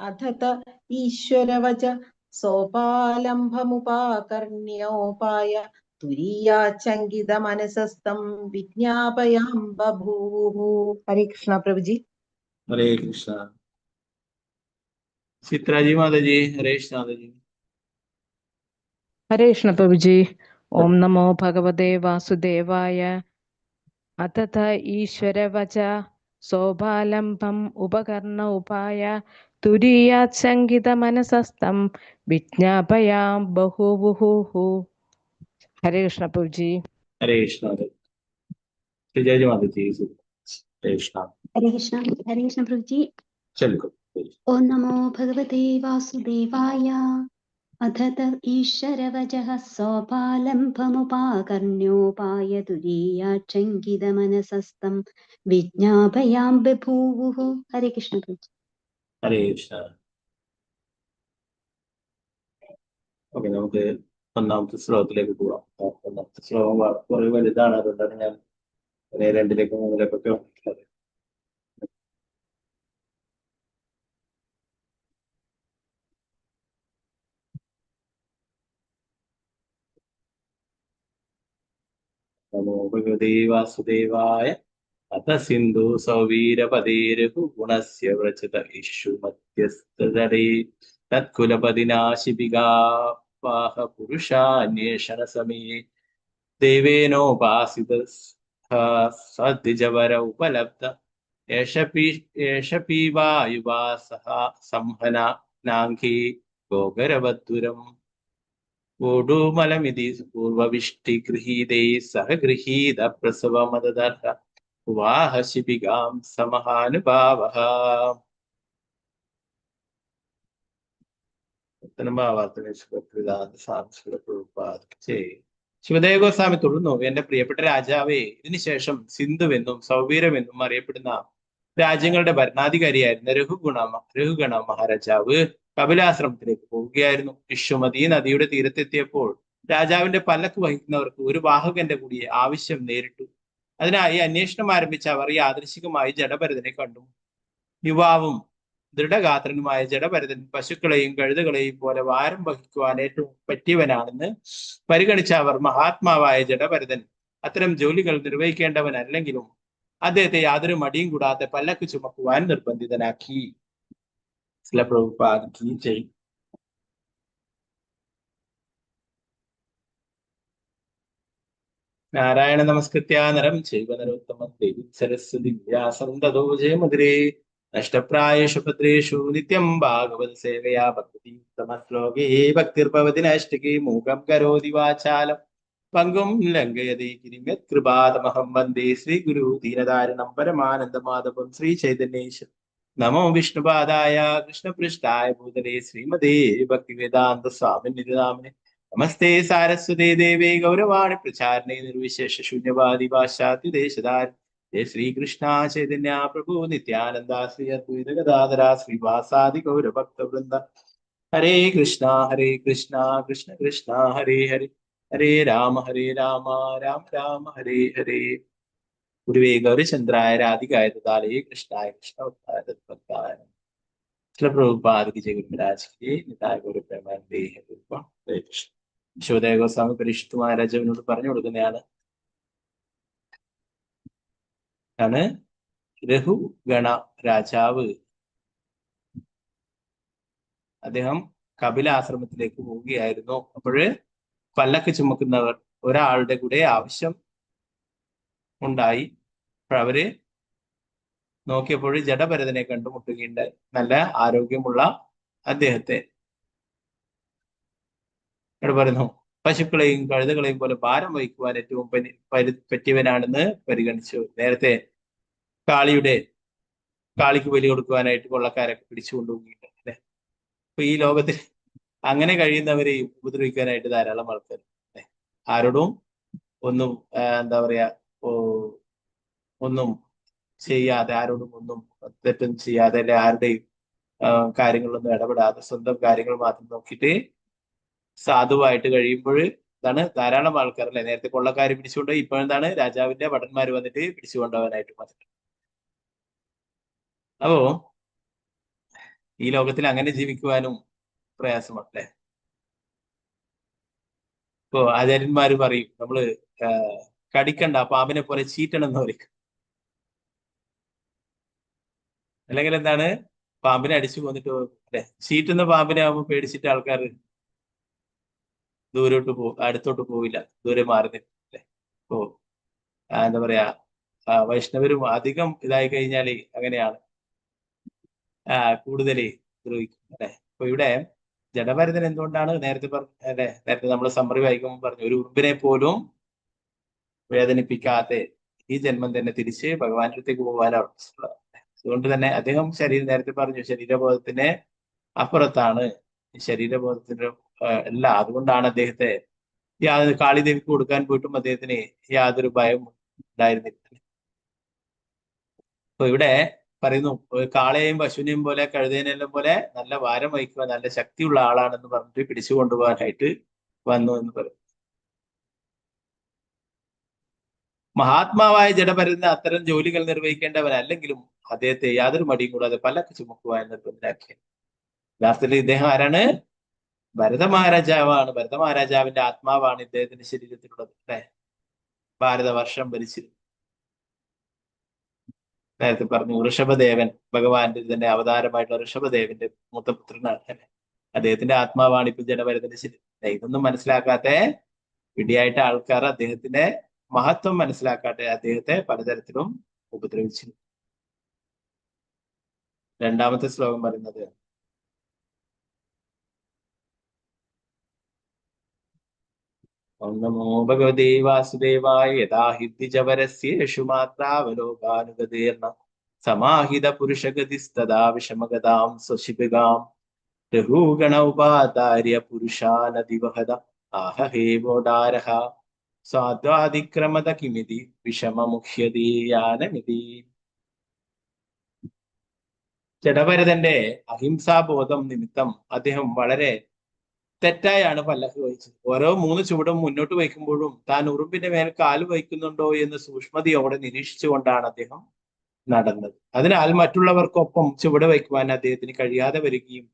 Q: അധത ഈശ്വരവച സോപാലംബമുപാകർണ്യോപായ തുരീയാചങ്കിത മനസസ്തം വിജ്ഞാപയാം ബഭൂവു. ഹരേ കൃഷ്ണ പ്രഭുജി.
A: ഹരേ കൃഷ്ണ. ചിത്രാജി മാതാജി. ഹരേ കൃഷ്ണ.
C: ഹരേ കൃഷ്ണ പ്രഭുജി. ഓം നമോ ഭഗവതേ വാസുദേവായ. അഥ ഈശ്വരവച സോപാലംബം ഉപകർണോപായ തുരീയാചങ്കിത മനസസ്തം വിജ്ഞാപയാം ബഭൂവു. ഹരേ കൃഷ്ണ പ്രഭുജി.
A: ഹരേ കൃഷ്ണ. വിജയജി മാതാജി. ഹരേ കൃഷ്ണ.
T: ഹരേ കൃഷ്ണ. ഹരേ കൃഷ്ണ പ്രഭുജി. ഓം നമോ ഭഗവതേ വാസുദേവായ. അധ ഈശ്വരവചഃ സോപാലംബമുപാകർണ്യോപായ തുരീയാചങ്കിത മനസസ്തം വിജ്ഞാപയാം ബഭൂവു. ഹരേ കൃഷ്ണ പ്രഭുജി.
A: ഹരേ കൃഷ്ണ. ഓക്കെ, നമുക്ക് ഒന്നാമത്തെ ശ്ലോകത്തിലേക്ക് പോവാം. ഒന്നാമത്തെ ശ്ലോകം കുറെ വലുതാണ്, അതുകൊണ്ടാണ് ഞാൻ രണ്ടിലേക്കും മൂന്നിലേക്കൊക്കെ വന്നിട്ടുള്ളത്. നമോ ഭഗവതേ വാസുദേവായ. അത സിന്ധു സൗവീരപതേരഹു ഗുണസ്യ വ്രജത ഇഷു മധ്യസ്ഥതടേ തത്കുലപതിനാശിപികാവാഹ പുരുഷാന്വേഷണ സമയേ ദേവേനോപാസിത സദ്വിജവര ഉപലബ്ധ ഏഷ പീവായുവാ സഹ സംഹന നാംഘി ഗോകരവദ്ദുരം ഓടുമലമിതി പൂർവവിഷ്ടി ഗൃഹീതേ സഹ ഗൃഹീത പ്രസവമദർഹ ഉവാഹ ശിബികാം സമഹാനുഭാവഃ. ശിവദേവ ഗോസ്വാമി തുടർന്നു, എന്റെ പ്രിയപ്പെട്ട രാജാവേ, ഇതിനുശേഷം സിന്ധുവെന്നും സൗവീരമെന്നും അറിയപ്പെടുന്ന രാജ്യങ്ങളുടെ ഭരണാധികാരിയായിരുന്ന രഘുഗണ മഹാരാജാവ് കപിലാശ്രമത്തിലേക്ക് പോവുകയായിരുന്നു. ഇഷുമതി നദിയുടെ തീരത്തെത്തിയപ്പോൾ രാജാവിന്റെ പല്ലക്ക് വഹിക്കുന്നവർക്ക് ഒരു വാഹകന്റെ കൂടി ആവശ്യം നേരിട്ടു. അതിനായി അന്വേഷണം ആരംഭിച്ച അവർ യാദൃശികമായി ജഡഭരതനെ കണ്ടു. യുവാവും ദൃഢഗാത്രനുമായ ജഡഭരതൻ പശുക്കളെയും കഴുതകളെയും പോലെ ഭാരം വഹിക്കുവാൻ ഏറ്റവും പറ്റിയവനാണെന്ന് പരിഗണിച്ച അവർ മഹാത്മാവായ ജഡഭരതൻ അത്തരം ജോലികൾ നിർവഹിക്കേണ്ടവനല്ലെങ്കിലും അദ്ദേഹത്തെ യാതൊരു മടിയും കൂടാതെ പല്ലക്ക് ചുമക്കുവാൻ നിർബന്ധിതനാക്കി. നാരായണ നമസ്കൃത്യ നരം ചൈവ നരോത്തമം ദേവീം സരസ്വതി വ്യാസം തതോ ജയമുദ്രേ നഷ്ടപ്രായേഷു ഭദ്രേഷു നിത്യം ഭാഗവത് സേവയാ ഭക്തിയുക്തമശ്ലോകേ ഭക്തിർഭവതി നൈഷ്ഠികേ മൂകം കരോതി വാചാലം പങ്കും ലംഘയതേ ഗിരിം യത്കൃപാതമഹം വന്ദേ ശ്രീ ഗുരു ദീനദാരിണം പരമാനന്ദമാധവം ശ്രീ ചൈതന്യേശ്വര. നമോ വിഷ്ണുപാദായ കൃഷ്ണപൃഷ്ഠായ ഭൂതലേ ശ്രീമതേ ഭക്തിവേദാന്ത സ്വാമിനിധി നാമിനെ. നമസ്തേ സാരസ്വതേ ദേവേ ഗൗരവാണി പ്രചാരണേ നിർവിശേഷ ശൂന്യവാദി പാശ്ചാത്യ ദേശധാര. ജയ ശ്രീകൃഷ്ണ ചൈതന്യ പ്രഭു നിത്യാനന്ദ ശ്രീ അദ്വൈത ഗദാധര ശ്രീവാസാദി ഗൗരഭക്തവൃന്ദ. ഹരേ കൃഷ്ണ കൃഷ്ണ കൃഷ്ണ ഹരേ ഹരേ, ഹരേ രാമ രാമ രാമ ഹരേ ഹരേ. ഗുരുവേ ഗൗരചന്ദ്രായ രാധികായ ദാലേ കൃഷ്ണായ കൃഷ്ണഭക്തായ തദ്ഭക്തായ. ശ്രീ പ്രഭുപാദ കി ജയ. ഗുരുരാജ് കി നിതായ ഗൗരപ്രേമാനന്ദേ. ഹരേ കൃഷ്ണ. ശിവദേവ ഗോസ്വാമി പരിശുദ്ധ മഹാരാജാവിനോട് പറഞ്ഞു കൊടുക്കുന്നതാണ് രഘുഗണ രാജാവ്. അദ്ദേഹം കപില ആശ്രമത്തിലേക്ക് പോവുകയായിരുന്നു. അപ്പോഴ് പല്ലക്ക് ചുമക്കുന്നവർ ഒരാളുടെ കൂടെ ആവശ്യം ഉണ്ടായി. അവര് നോക്കിയപ്പോൾ ജഡഭരതനെ കണ്ടുമുട്ടുകയുണ്ടായി. നല്ല ആരോഗ്യമുള്ള അദ്ദേഹത്തെ പറയുന്നു, പശുക്കളെയും കഴുതകളെയും പോലെ ഭാരം വഹിക്കുവാൻ ഏറ്റവും പറ്റിയവനാണെന്ന് പരിഗണിച്ചു. നേരത്തെ കാളിക്ക് ബലി കൊടുക്കുവാനായിട്ട് കൊള്ളക്കാരൊക്കെ പിടിച്ചുകൊണ്ടുപോവുകയുണ്ട് അല്ലെ. അപ്പൊ ഈ ലോകത്തിൽ അങ്ങനെ കഴിയുന്നവരെയും ഉപദ്രവിക്കാനായിട്ട് ധാരാളം ആൾക്കാർ ആരോടും ഒന്നും എന്താ പറയാ ഒന്നും ചെയ്യാതെ, ആരോടും ഒന്നും തെറ്റും ചെയ്യാതെ, അല്ലെ ആരുടെയും കാര്യങ്ങളിലൊന്നും ഇടപെടാതെ സ്വന്തം കാര്യങ്ങൾ മാത്രം നോക്കിയിട്ട് സാധുവായിട്ട് കഴിയുമ്പോൾ ഇതാണ് ധാരാളം ആൾക്കാർ അല്ലെ. നേരത്തെ കൊള്ളക്കാർ പിടിച്ചുകൊണ്ട് ഇപ്പോഴെന്താണ് രാജാവിന്റെ ഭടന്മാർ വന്നിട്ട് പിടിച്ചുകൊണ്ടുപോകാനായിട്ട് വന്നിട്ട്. അപ്പോ ഈ ലോകത്തിൽ അങ്ങനെ ജീവിക്കുവാനും പ്രയാസമാണ് അല്ലെ. ഇപ്പോ ആചാര്യന്മാര് പറയും, നമ്മള് കടിക്കണ്ട പാമ്പിനെ പോലെ ചീറ്റണം എന്ന് പറയും. അല്ലെങ്കിൽ എന്താണ്, പാമ്പിനെ അടിച്ചു കൊന്നിട്ട് അല്ലെ. ചീറ്റുന്ന പാമ്പിനെ ആകുമ്പോൾ പേടിച്ചിട്ട് ആൾക്കാർ അടുത്തോട്ട് പോവില്ല, ദൂരെ മാറി നിൽക്കും അല്ലെ. ഇപ്പോ എന്താ പറയാ, വൈഷ്ണവരും അധികം ഇതായി കഴിഞ്ഞാല് അങ്ങനെയാണ്, കൂടുതൽ ദ്രോഹിക്കും അല്ലെ. അപ്പൊ ഇവിടെ ജഡഭരതൻ എന്തുകൊണ്ടാണ് നേരത്തെ അല്ലെ, നേരത്തെ നമ്മൾ സമ്മറി വായിക്കുമ്പോൾ പറഞ്ഞു, ഒരു ഉറുമ്പിനെ പോലും വേദനിപ്പിക്കാതെ ഈ ജന്മം തന്നെ തിരിച്ച് ഭഗവാന്റെ അടുത്തേക്ക് പോകാനാണ്. അതുകൊണ്ട് തന്നെ അദ്ദേഹം നേരത്തെ പറഞ്ഞു ശരീരബോധത്തിന് അപ്പുറത്താണ്, ശരീരബോധത്തിന്റെ അല്ല. അതുകൊണ്ടാണ് അദ്ദേഹത്തെ കാളിദേവിക്ക് കൊടുക്കാൻ പോയിട്ടും അദ്ദേഹത്തിന് യാതൊരു ഭയം ഉണ്ടായിരുന്നില്ല. അപ്പൊ ഇവിടെ പറയുന്നു, കാളയെയും പശുവിനെയും പോലെ കഴുതേനെല്ലാം പോലെ നല്ല ഭാരം വഹിക്കുക, നല്ല ശക്തിയുള്ള ആളാണെന്ന് പറഞ്ഞിട്ട് പിടിച്ചു കൊണ്ടുപോകാനായിട്ട് വന്നു എന്ന് പറയും. മഹാത്മാവായ ജഡഭരതന് അത്തരം ജോലികൾ നിർവഹിക്കേണ്ടവനല്ലെങ്കിലും അദ്ദേഹത്തെ യാതൊരു മടിയും കൂടാതെ പല്ലക്ക് ചുമക്കുവാൻ നിർബന്ധനാക്കി. യഥാർത്ഥത്തിൽ ഇദ്ദേഹം ആരാണ്? ഭരത മഹാരാജാവാണ്. ഭരത മഹാരാജാവിന്റെ ആത്മാവാണ് ഇദ്ദേഹത്തിന്റെ ശരീരത്തിലുള്ളത് അല്ലെ. ഭാരതവർഷം ഭരിച്ചിരുന്നു. നേരത്തെ പറഞ്ഞു ഋഷഭദേവൻ, ഭഗവാന്റെ തന്നെ അവതാരമായിട്ടുള്ള ഋഷഭദേവന്റെ മൂത്തപുത്രനാണ്. അദ്ദേഹത്തിന്റെ ആത്മാവാണ് ഇപ്പൊ ജഡഭരതന്റെ ശരി. ഇതൊന്നും മനസ്സിലാക്കാത്ത വിടിയായിട്ട് ആൾക്കാർ അദ്ദേഹത്തിന്റെ മഹത്വം മനസ്സിലാക്കാട്ടെ അദ്ദേഹത്തെ പലതരത്തിലും ഉപദ്രവിച്ചിരുന്നു. രണ്ടാമത്തെ ശ്ലോകം പറയുന്നത് ഓം നമോ ഭഗവതേ വാസുദേവായ യഥാ ഹി ദ്വിജവരസ്യേഷു മാത്രാവലോകാനുഗതീർണ സമാഹിത പുരുഷഗതിസ്തദാ വിഷമഗതാം സ്വശിപികാം രഘൂഗണ ഉപാതാര്യ പുരുഷാനദിവഹത ആഹഹേവോടാരഹ സ്വാദ്വാതിക്രമത കിമിതി വിഷമമുഹ്യതീയാനമിതി. ജഡഭരതന്റെ അഹിംസാബോധം നിമിത്തം അദ്ദേഹം വളരെ തെറ്റായാണ് പല്ലക്ക് വഹിച്ചത്. ഓരോ 3 ചുവടും മുന്നോട്ട് വയ്ക്കുമ്പോഴും താൻ ഉറുമ്പിന്റെ മേൽ കാല് വയ്ക്കുന്നുണ്ടോ എന്ന് സൂക്ഷ്മതയോടെ നിരീക്ഷിച്ചുകൊണ്ടാണ് അദ്ദേഹം നടന്നത്. അതിനാൽ മറ്റുള്ളവർക്കൊപ്പം ചുവട് വയ്ക്കുവാൻ അദ്ദേഹത്തിന് കഴിയാതെ വരികയും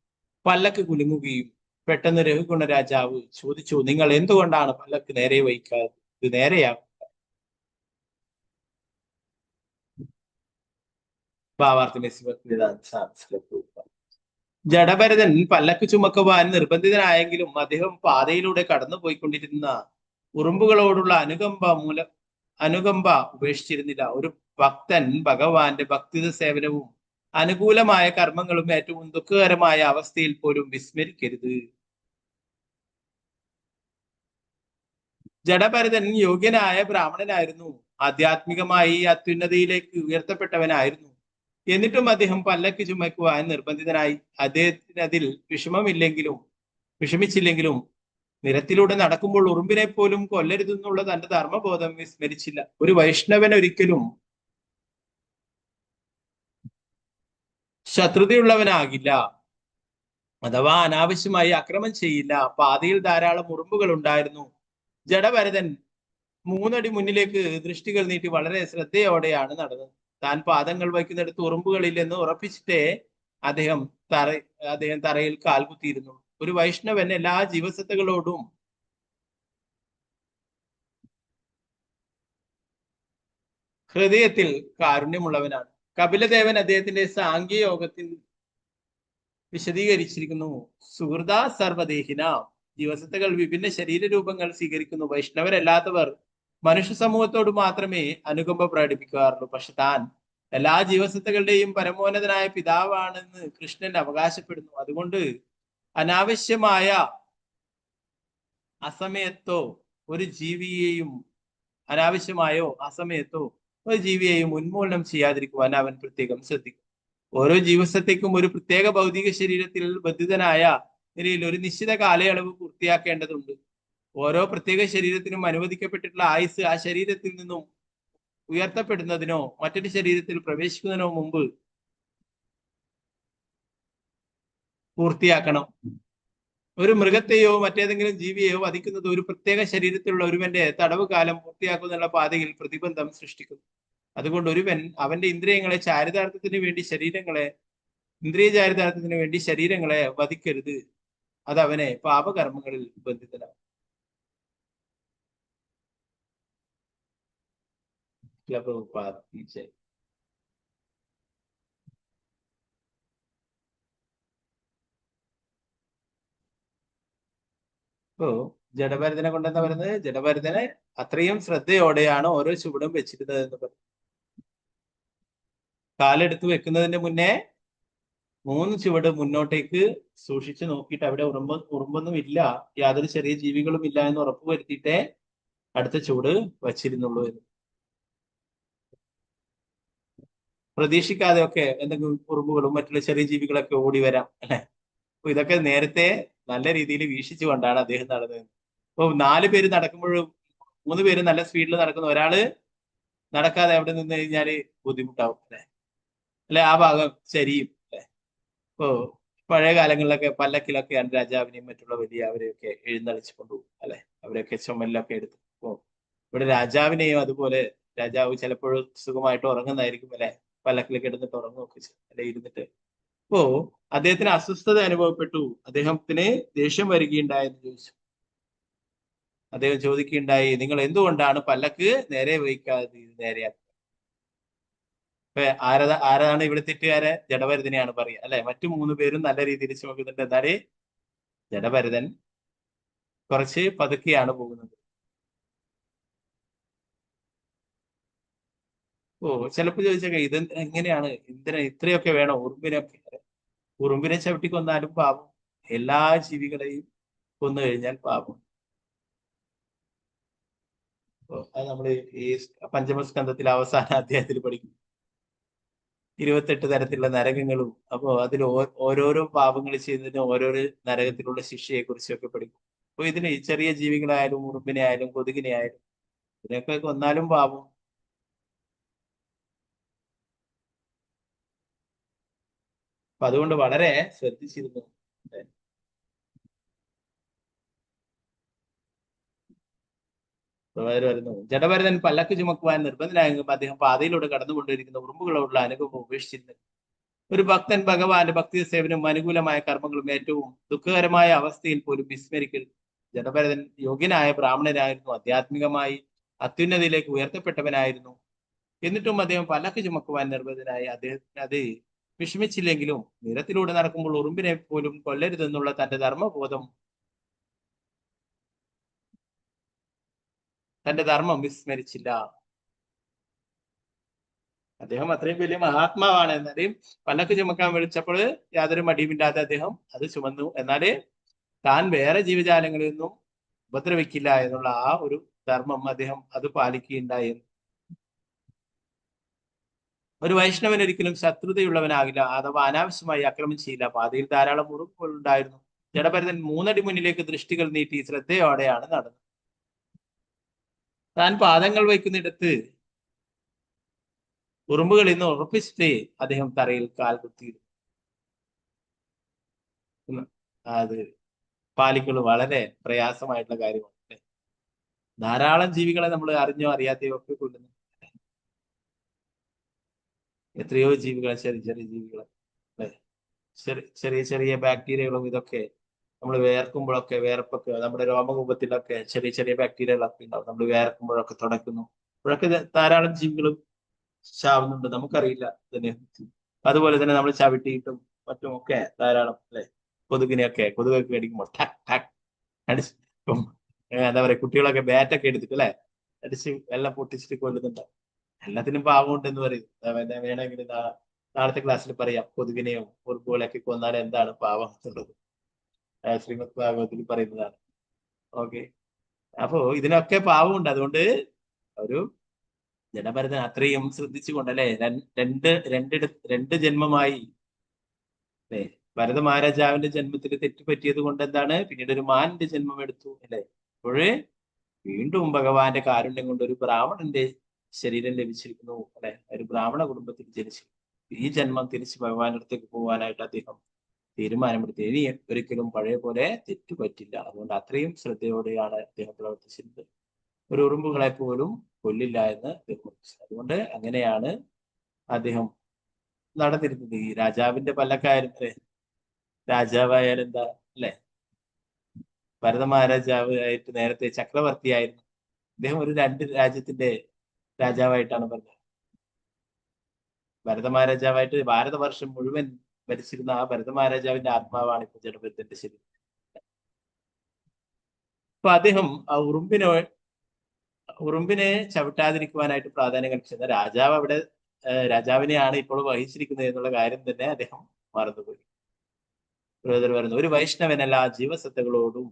A: പല്ലക്ക് കുലുങ്ങുകയും പെട്ടെന്ന് രഘുഗുണ രാജാവ് ചോദിച്ചു, നിങ്ങൾ എന്തുകൊണ്ടാണ് പല്ലക്ക് നേരെ വയ്ക്കാതെ? ഇത് നേരെയാകും. ജഡഭരതൻ പല്ലക്ക് ചുമക്കുവാൻ നിർബന്ധിതനായെങ്കിലും അദ്ദേഹം പാതയിലൂടെ കടന്നുപോയിക്കൊണ്ടിരുന്ന ഉറുമ്പുകളോടുള്ള അനുകമ്പ ഉപേക്ഷിച്ചിരുന്നില്ല. ഒരു ഭക്തൻ ഭഗവാന്റെ ഭക്തിത സേവനവും അനുകൂലമായ കർമ്മങ്ങളും ഏറ്റവും ദുഃഖകരമായ അവസ്ഥയിൽ പോലും വിസ്മരിക്കരുത്. ജഡഭരതൻ യോഗ്യനായ ബ്രാഹ്മണനായിരുന്നു. ആധ്യാത്മികമായി അത്യുന്നതിയിലേക്ക് ഉയർത്തപ്പെട്ടവനായിരുന്നു. എന്നിട്ടും അദ്ദേഹം പല്ലക്ക് ചുമക്കുവാൻ നിർബന്ധിതനായി. അദ്ദേഹത്തിന് അതിൽ വിഷമിച്ചില്ലെങ്കിലും നിരത്തിലൂടെ നടക്കുമ്പോൾ ഉറുമ്പിനെ പോലും കൊല്ലരുതെന്നുള്ള തന്റെ ധർമ്മബോധം വിസ്മരിച്ചില്ല. ഒരു വൈഷ്ണവൻ ഒരിക്കലും ശത്രുതയുള്ളവനാകില്ല, അഥവാ അനാവശ്യമായി അക്രമം ചെയ്യില്ല. പാതയിൽ ധാരാളം ഉറുമ്പുകൾ ഉണ്ടായിരുന്നു. ജഡഭരതൻ 3 അടി മുന്നിലേക്ക് ദൃഷ്ടികൾ നീട്ടി വളരെ ശ്രദ്ധയോടെയാണ് നടന്നത്. താൻ പാദങ്ങൾ വയ്ക്കുന്നിടത്ത് ഉറുമ്പുകളില്ലെന്ന് ഉറപ്പിച്ചിട്ടേ അദ്ദേഹം തറയിൽ കാൽകുത്തിയിരുന്നു. ഒരു വൈഷ്ണവൻ എല്ലാ ജീവസത്തകളോടും ഹൃദയത്തിൽ കാരുണ്യമുള്ളവനാണ്. കപിലദേവൻ അദ്ദേഹത്തിന്റെ സാംഖ്യയോഗത്തിൽ വിശദീകരിച്ചിരിക്കുന്നു. സുഹൃദ സർവദേഹിന, ജീവസത്തകൾ വിഭിന്ന ശരീരരൂപങ്ങൾ സ്വീകരിക്കുന്നു. വൈഷ്ണവരല്ലാത്തവർ മനുഷ്യ സമൂഹത്തോട് മാത്രമേ അനുകമ്പ പ്രകടിപ്പിക്കാറുള്ളൂ. പക്ഷെ താൻ എല്ലാ ജീവസത്തകളുടെയും പരമോന്നതനായ പിതാവാണെന്ന് കൃഷ്ണൻ അവകാശപ്പെടുന്നു. അതുകൊണ്ട് അനാവശ്യമായോ അസമയത്തോ ഒരു ജീവിയെയും ഉന്മൂലനം ചെയ്യാതിരിക്കുവാൻ അവൻ പ്രത്യേകം ശ്രദ്ധിക്കും. ഓരോ ജീവസത്തയ്ക്കും ഒരു പ്രത്യേക ഭൗതിക ശരീരത്തിൽ ബന്ധിതനായ നിലയിൽ ഒരു നിശ്ചിത കാലയളവ് പൂർത്തിയാക്കേണ്ടതുണ്ട്. ഓരോ പ്രത്യേക ശരീരത്തിനും അനുവദിക്കപ്പെട്ടിട്ടുള്ള ആയുസ് ആ ശരീരത്തിൽ നിന്നും ഉയർത്തപ്പെടുന്നതിനോ മറ്റൊരു ശരീരത്തിൽ പ്രവേശിക്കുന്നതിനോ മുമ്പ് പൂർത്തിയാക്കണം. ഒരു മൃഗത്തെയോ മറ്റേതെങ്കിലും ജീവിയെയോ വധിക്കുന്നത് ഒരു പ്രത്യേക ശരീരത്തിലുള്ള ഒരുവന്റെ തടവ് കാലം പൂർത്തിയാക്കുന്നതിനുള്ള പാതയിൽ പ്രതിബന്ധം സൃഷ്ടിക്കുന്നു. അതുകൊണ്ട് ഒരുവൻ അവന്റെ ഇന്ദ്രിയ ചാരിതാർത്ഥത്തിന് വേണ്ടി ശരീരങ്ങളെ വധിക്കരുത്. അത് അവനെ പാപകർമ്മങ്ങളിൽ ബന്ധിതനാകും. ഇപ്പോ ജഡഭരതനെ കൊണ്ടെന്താ പറയുന്നത്? ജഡഭരതനെ അത്രയും ശ്രദ്ധയോടെയാണ് ഓരോ ചുവടും വെച്ചിരുന്നത് എന്ന് പറഞ്ഞു. കാലെടുത്ത് വെക്കുന്നതിന് മുന്നേ 3 ചുവട് മുന്നോട്ടേക്ക് സൂക്ഷിച്ചു നോക്കിയിട്ട് അവിടെ ഉറുമ്പൊന്നും ഇല്ല, യാതൊരു ചെറിയ ജീവികളും ഇല്ല എന്ന് ഉറപ്പുവരുത്തിയിട്ടേ അടുത്ത ചുവട് വച്ചിരുന്നുള്ളൂ എന്ന്. പ്രതീക്ഷിക്കാതെ ഒക്കെ എന്തെങ്കിലും ഉറുമ്പുകളും മറ്റുള്ള ചെറിയ ജീവികളൊക്കെ ഓടി വരാം അല്ലെ. അപ്പൊ ഇതൊക്കെ നേരത്തെ നല്ല രീതിയിൽ വീക്ഷിച്ചുകൊണ്ടാണ് അദ്ദേഹം നടന്നത്. ഇപ്പൊ 4 പേര് നടക്കുമ്പോഴും 3 പേര് നല്ല സ്പീഡിൽ നടക്കുന്ന ഒരാള് നടക്കാതെ അവിടെ നിന്ന് കഴിഞ്ഞാല് ബുദ്ധിമുട്ടാവും അല്ലെ, ആ ഭാഗം ശരിയും അല്ലെ. ഇപ്പോ പഴയ കാലങ്ങളിലൊക്കെ പല്ലക്കിലൊക്കെയാണ് രാജാവിനെയും മറ്റുള്ള അവരെയൊക്കെ എഴുന്നള്ളിച്ചു കൊണ്ടുപോകും അല്ലെ. അവരൊക്കെ ചുമലിലൊക്കെ എടുത്തു. അപ്പോ ഇവിടെ രാജാവിനെയും അതുപോലെ രാജാവ് ചിലപ്പോഴും സുഖമായിട്ട് ഉറങ്ങുന്നതായിരിക്കും അല്ലെ, പല്ലക്കിലേക്ക് എടുത്തിട്ട് ഉറങ്ങുമൊക്കെ അല്ലെ ഇരുന്നിട്ട്. അപ്പോ അദ്ദേഹത്തിന് അസ്വസ്ഥത അനുഭവപ്പെട്ടു. അദ്ദേഹത്തിന് ദേഷ്യം വരികയുണ്ടായെന്ന് ചോദിച്ചു. അദ്ദേഹം ചോദിക്കുകയുണ്ടായി, നിങ്ങൾ എന്തുകൊണ്ടാണ് പല്ലക്ക് നേരെ വയ്ക്കാതെ നേരെയാക്കുക? ഇപ്പൊ ആരാണ് ഇവിടെ തെറ്റുകാരെ? ജഡഭരതനെയാണ് പറയുക അല്ലെ. മറ്റു 3 പേരും നല്ല രീതിയിൽ ചുമക്കുന്നുണ്ട്. എന്നാല് ജഡഭരതൻ കുറച്ച് പതുക്കെയാണ് പോകുന്നത്. ചിലപ്പോ ചോദിച്ചേക്കാം, ഇത് എങ്ങനെയാണ്, ഇത്രയൊക്കെ വേണോ? ഉറുമ്പിനെ ചവിട്ടി കൊന്നാലും പാപം, എല്ലാ ജീവികളെയും കൊന്നു കഴിഞ്ഞാൽ പാപം. അത് നമ്മൾ ഈ പഞ്ചമസ്കന്ധത്തിലെ അവസാന അധ്യായത്തിൽ പഠിക്കും. 28 തരത്തിലുള്ള നരകങ്ങളും. അപ്പോ അതിൽ ഓരോരോ പാപങ്ങൾ ചെയ്യുന്നതിന് ഓരോരോ നരകത്തിലുള്ള ശിക്ഷയെ കുറിച്ചൊക്കെ പഠിക്കും. അപ്പൊ ഇതിന് ചെറിയ ജീവികളായാലും ഉറുമ്പിനെ ആയാലും കൊതുകിനെ ആയാലും ഇതിനൊക്കെ കൊന്നാലും പാപം. അപ്പൊ അതുകൊണ്ട് വളരെ ശ്രദ്ധിച്ചിരുന്നു. വരുന്നു. ജഡഭരതൻ പല്ലക്ക് ചുമക്കുവാൻ നിർബന്ധനായെങ്കിലും അദ്ദേഹം പാതയിലൂടെ കടന്നുകൊണ്ടിരിക്കുന്ന ഉറുമ്പുകളോടുള്ള അനുഭവം ഉപേക്ഷിച്ചിരുന്നു. ഒരു ഭക്തൻ ഭഗവാന്റെ ഭക്തി സേവനവും അനുകൂലമായ കർമ്മങ്ങളും ഏറ്റവും ദുഃഖകരമായ അവസ്ഥയിൽ പോലും വിസ്മരിക്കൽ. ജഡഭരതൻ യോഗ്യനായ ബ്രാഹ്മണനായിരുന്നു, ആധ്യാത്മികമായി അത്യുന്നതിയിലേക്ക് ഉയർത്തപ്പെട്ടവനായിരുന്നു. എന്നിട്ടും അദ്ദേഹം പല്ലക്ക് ചുമക്കുവാൻ നിർബന്ധനായി. അദ്ദേഹത്തിന് അത് വിഷമിച്ചില്ലെങ്കിലും നിരത്തിലൂടെ നടക്കുമ്പോൾ ഉറുമ്പിനെ പോലും കൊല്ലരുതെന്നുള്ള തന്റെ ധർമ്മബോധം, തന്റെ ധർമ്മം വിസ്മരിച്ചില്ല. അദ്ദേഹം അത്രയും വലിയ മഹാത്മാവാണ്. എന്നാലും പല്ലക്ക് ചുമക്കാൻ വിളിച്ചപ്പോൾ യാതൊരു മടിയുമില്ലാതെ അദ്ദേഹം അത് ചുമന്നു. എന്നാല് താൻ വേറെ ജീവജാലങ്ങളെയൊന്നും ഉപദ്രവിക്കില്ല എന്നുള്ള ആ ഒരു ധർമ്മം അദ്ദേഹം അത് പാലിക്കുകയുണ്ടായി. ഒരു വൈഷ്ണവൻ ഒരിക്കലും ശത്രുതയുള്ളവനാകില്ല, അഥവാ അനാവശ്യമായി ആക്രമണം ചെയ്യില്ല. പാതയിൽ ധാരാളം ഉറുമ്പുകൾ ഉണ്ടായിരുന്നു. ജഡഭരതൻ 3 അടി മുന്നിലേക്ക് ദൃഷ്ടികൾ നീട്ടി ശ്രദ്ധയോടെയാണ് നടന്നത്. താൻ പാദങ്ങൾ വയ്ക്കുന്നിടത്ത് ഉറുമ്പുകൾ ഇന്ന് ഉറപ്പിച്ചിട്ട് അദ്ദേഹം തറയിൽ കാൽ കുത്തിയിരുന്നു. അത് പാലിക്കുന്നത് വളരെ പ്രയാസമായിട്ടുള്ള കാര്യമാണ്. ധാരാളം ജീവികളെ നമ്മൾ അറിഞ്ഞോ അറിയാതെയോ ഒക്കെ കൊല്ലുന്നു. എത്രയോ ജീവികളെ, ചെറിയ ചെറിയ ജീവികളെ, ചെറിയ ചെറിയ ബാക്ടീരിയകളും ഇതൊക്കെ നമ്മൾ വേർക്കുമ്പോഴൊക്കെ, വേർപ്പൊക്കെ നമ്മുടെ രോമകൂപത്തിലൊക്കെ ചെറിയ ചെറിയ ബാക്ടീരിയകളൊക്കെ ഉണ്ടാവും. നമ്മൾ വേർക്കുമ്പോഴൊക്കെ തുടക്കുന്നു, അപ്പോഴൊക്കെ ധാരാളം ജീവികളും ചാവുന്നുണ്ട്, നമുക്കറിയില്ല ഇതിനെ. അതുപോലെ തന്നെ നമ്മൾ ചവിട്ടിയിട്ടും മറ്റുമൊക്കെ ധാരാളം അല്ലെ, കൊതുകൊക്കെ അടിക്കുമ്പോൾ ഠക് ഠക് അടിച്ച്, എന്താ പറയാ, കുട്ടികളൊക്കെ ബാറ്റൊക്കെ എടുത്തിട്ട് അല്ലെ അടിച്ച് എല്ലാം പൊട്ടിച്ചിട്ട് കൊല്ലുന്നുണ്ട്. എല്ലാത്തിനും പാവമുണ്ടെന്ന് പറയും. വേണമെങ്കിൽ നാളത്തെ ക്ലാസ്സിൽ പറയാം, കൊതുകിനെയും ഉറുമ്പുകളെയൊക്കെ കൊന്നാൽ എന്താണ് പാവം എന്നുള്ളത് ശ്രീമദ് ഭാഗവതത്തിൽ പറയുന്നതാണ്. ഓക്കെ, അപ്പോ ഇതിനൊക്കെ പാവമുണ്ട്. അതുകൊണ്ട് ഒരു ജഡഭരതൻ അത്രയും ശ്രദ്ധിച്ചുകൊണ്ടല്ലേ രണ്ട് ജന്മമായി അല്ലെ, ഭരത മഹാരാജാവിന്റെ ജന്മത്തിൽ തെറ്റുപറ്റിയത് കൊണ്ട് എന്താണ് പിന്നീട് ഒരു മാനിന്റെ ജന്മം എടുത്തു അല്ലെ. അപ്പോഴേ വീണ്ടും ഭഗവാന്റെ കാരുണ്യം കൊണ്ട് ഒരു ബ്രാഹ്മണന്റെ ശരീരം ലഭിച്ചിരിക്കുന്നു അല്ലെ. ഒരു ബ്രാഹ്മണ കുടുംബത്തിൽ ജനിച്ചു. ഈ ജന്മം തിരിച്ച് ഭഗവാന്റെ അടുത്തേക്ക് പോകാനായിട്ട് അദ്ദേഹം തീരുമാനമെടുത്തു. ഇനി ഒരിക്കലും പഴയ പോലെ തെറ്റുപറ്റില്ല. അതുകൊണ്ട് അത്രയും ശ്രദ്ധയോടെയാണ് അദ്ദേഹം പ്രവർത്തിച്ചിരുന്നത്. ഒരു ഉറുമ്പുകളെ പോലും കൊല്ലില്ല എന്ന് അദ്ദേഹം പഠിച്ചു. അതുകൊണ്ട് അങ്ങനെയാണ് അദ്ദേഹം നടന്നിരുന്നത്. ഈ രാജാവിന്റെ പല്ലക്കായാലും രാജാവായാലും എന്താ അല്ലെ, ഭരത മഹാരാജാവ് ആയിട്ട് നേരത്തെ ചക്രവർത്തിയായിരുന്നു. അദ്ദേഹം ഒരു 2 രാജ്യത്തിന്റെ രാജാവായിട്ടാണ് പറഞ്ഞത്. ഭരത മഹാരാജാവായിട്ട് ഭാരതവർഷം മുഴുവൻ ഭരിച്ചിരുന്ന ആ ഭരത മഹാരാജാവിന്റെ ആത്മാവാണ് ഇപ്പൊ ജഡഭരതന്റെ ശരീരം. അപ്പൊ അദ്ദേഹം ആ ഉറുമ്പിനെ ചവിട്ടാതിരിക്കുവാനായിട്ട് പ്രാധാന്യം കൽപ്പിച്ചത് രാജാവ് അവിടെ രാജാവിനെയാണ് ഇപ്പോൾ വഹിച്ചിരിക്കുന്നത് എന്നുള്ള കാര്യം തന്നെ അദ്ദേഹം മറന്നുപോയി. പറയുന്നു, ഒരു വൈഷ്ണവനല്ല ജീവസത്തകളോടും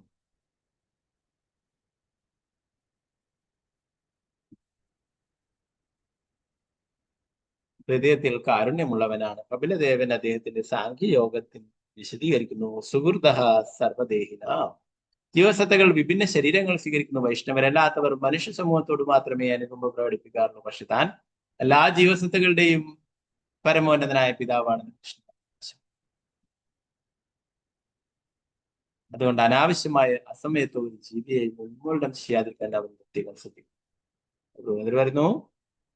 A: ഹൃദയത്തിൽ കാരുണ്യമുള്ളവനാണ്. കപിലദേവൻ അദ്ദേഹത്തിന്റെ സാഖ്യയോഗത്തിൽ വിശദീകരിക്കുന്നു. സുഹൃദ സർവദേഹിന, ജീവസത്തകൾ വിഭിന്ന ശരീരങ്ങൾ സ്വീകരിക്കുന്നു. വൈഷ്ണവരല്ലാത്തവർ മനുഷ്യ സമൂഹത്തോട് മാത്രമേ അനുകമ്പ പ്രകടിപ്പിക്കാറുള്ളൂ. പക്ഷെ താൻ എല്ലാ ജീവസത്തകളുടെയും പരമോന്നതനായ പിതാവാണ് കൃഷ്ണൻ. അതുകൊണ്ട് അനാവശ്യമായ അസമയത്തോ ഒരു ജീവിയെ ഉന്മൂലനം ചെയ്യാതിരിക്കാൻ അവർ പ്രത്യേകം ശ്രദ്ധിക്കും. വരുന്നു,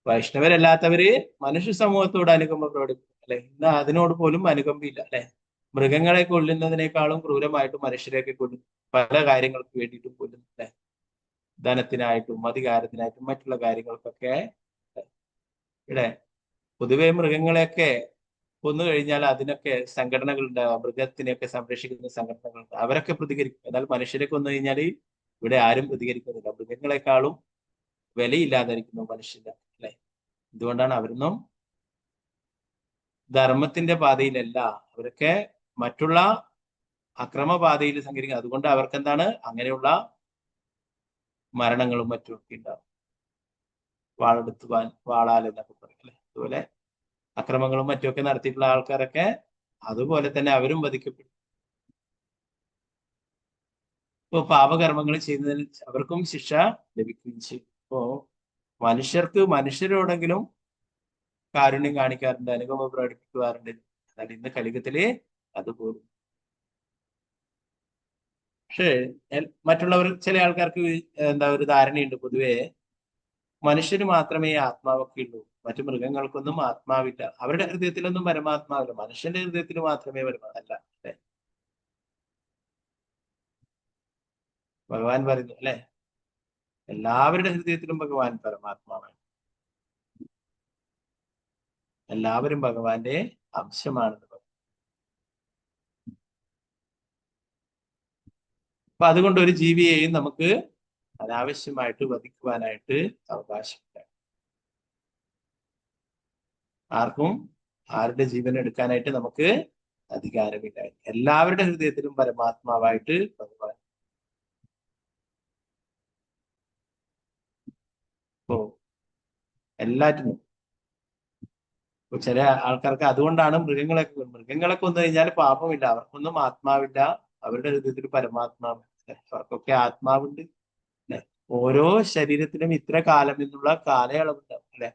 A: വൈഷ്ണവരല്ലാത്തവര് മനുഷ്യ സമൂഹത്തോട് അനുകമ്പ പ്രകടിപ്പിക്കും അല്ലെ. ഇന്ന് അതിനോട് പോലും അനുകമ്പയില്ല അല്ലെ. മൃഗങ്ങളെ കൊല്ലുന്നതിനേക്കാളും ക്രൂരമായിട്ട് മനുഷ്യരെയൊക്കെ കൊല്ലുന്നു, പല കാര്യങ്ങൾക്ക് വേണ്ടിയിട്ടും കൊല്ലുന്നു അല്ലെ. ധനത്തിനായിട്ടും അധികാരത്തിനായിട്ടും മറ്റുള്ള കാര്യങ്ങൾക്കൊക്കെ ഇവിടെ പൊതുവെ മൃഗങ്ങളെയൊക്കെ കൊന്നു കഴിഞ്ഞാൽ അതിനൊക്കെ സംഘടനകൾ ഉണ്ടാകും. മൃഗത്തിനെയൊക്കെ സംരക്ഷിക്കുന്ന സംഘടനകളുണ്ട്. അവരൊക്കെ പ്രതികരിക്കും. എന്നാൽ മനുഷ്യരെ കൊന്നു കഴിഞ്ഞാൽ ഇവിടെ ആരും പ്രതികരിക്കുന്നില്ല. മൃഗങ്ങളെക്കാളും വിലയില്ലാതിരിക്കുന്നു മനുഷ്യന്റെ, അല്ലെ? എന്തുകൊണ്ടാണ്? അവരൊന്നും ധർമ്മത്തിന്റെ പാതയിലല്ല, അവരൊക്കെ മറ്റുള്ള അക്രമപാതയിൽ സഞ്ചരിക്കുക. അതുകൊണ്ട് അവർക്ക് എന്താണ് അങ്ങനെയുള്ള മരണങ്ങളും മറ്റും ഒക്കെ ഉണ്ടാവും. വാളെടുത്ത് വാളാൽ എന്നൊക്കെ പറയും, അല്ലെ? അതുപോലെ അക്രമങ്ങളും മറ്റുമൊക്കെ നടത്തിയിട്ടുള്ള ആൾക്കാരൊക്കെ അതുപോലെ തന്നെ അവരും വധിക്കപ്പെടും. ഇപ്പോ പാപകർമ്മങ്ങൾ ചെയ്യുന്നതിൽ അവർക്കും ശിക്ഷ ലഭിക്കുകയും ചെയ്യും. ഇപ്പോ മനുഷ്യരോടെങ്കിലും കാരുണ്യം കാണിക്കാറുണ്ട്, അനുകമ്പ പ്രകടിപ്പിക്കാറുണ്ട്. എന്നാൽ ഇന്ന് കലിയുഗത്തില് അതുപോലും. പക്ഷേ മറ്റുള്ളവർ, ചില ആൾക്കാർക്ക് എന്താ ഒരു ധാരണയുണ്ട്, പൊതുവെ മനുഷ്യന് മാത്രമേ ആത്മാവൊക്കെ ഉള്ളൂ, മറ്റു മൃഗങ്ങൾക്കൊന്നും ആത്മാവില്ല, അവരുടെ ഹൃദയത്തിലൊന്നും പരമാത്മാവില്ല, മനുഷ്യന്റെ ഹൃദയത്തിൽ മാത്രമേ പരമാത്മല്ല. അല്ലെ? ഭഗവാൻ പറയുന്നു, അല്ലെ? എല്ലാവരുടെ ഹൃദയത്തിലും ഭഗവാൻ പരമാത്മാവാണ്. എല്ലാവരും ഭഗവാന്റെ അംശമാണെന്ന് പറയും. അപ്പൊ അതുകൊണ്ട് ഒരു ജീവിയെയും നമുക്ക് അനാവശ്യമായിട്ട് വധിക്കുവാനായിട്ട് അവകാശമില്ല. ആർക്കും ആരുടെ ജീവൻ എടുക്കാനായിട്ട് നമുക്ക് അധികാരമില്ല. എല്ലാവരുടെ ഹൃദയത്തിലും പരമാത്മാവായിട്ട് ഭഗവാൻ. ഇപ്പോ എല്ലാറ്റിനും ചില ആൾക്കാർക്ക് അതുകൊണ്ടാണ് മൃഗങ്ങളെ കൊന്നു കഴിഞ്ഞാൽ പാപമില്ല, അവർക്കൊന്നും ആത്മാവില്ല, അവരുടെ ഹൃദയത്തിൽ പരമാത്മാവ്. അവർക്കൊക്കെ ആത്മാവുണ്ട്, അല്ലെ? ഓരോ ശരീരത്തിനും ഇത്ര കാലം എന്നുള്ള കാലയളവുണ്ടാവും, അല്ലെ?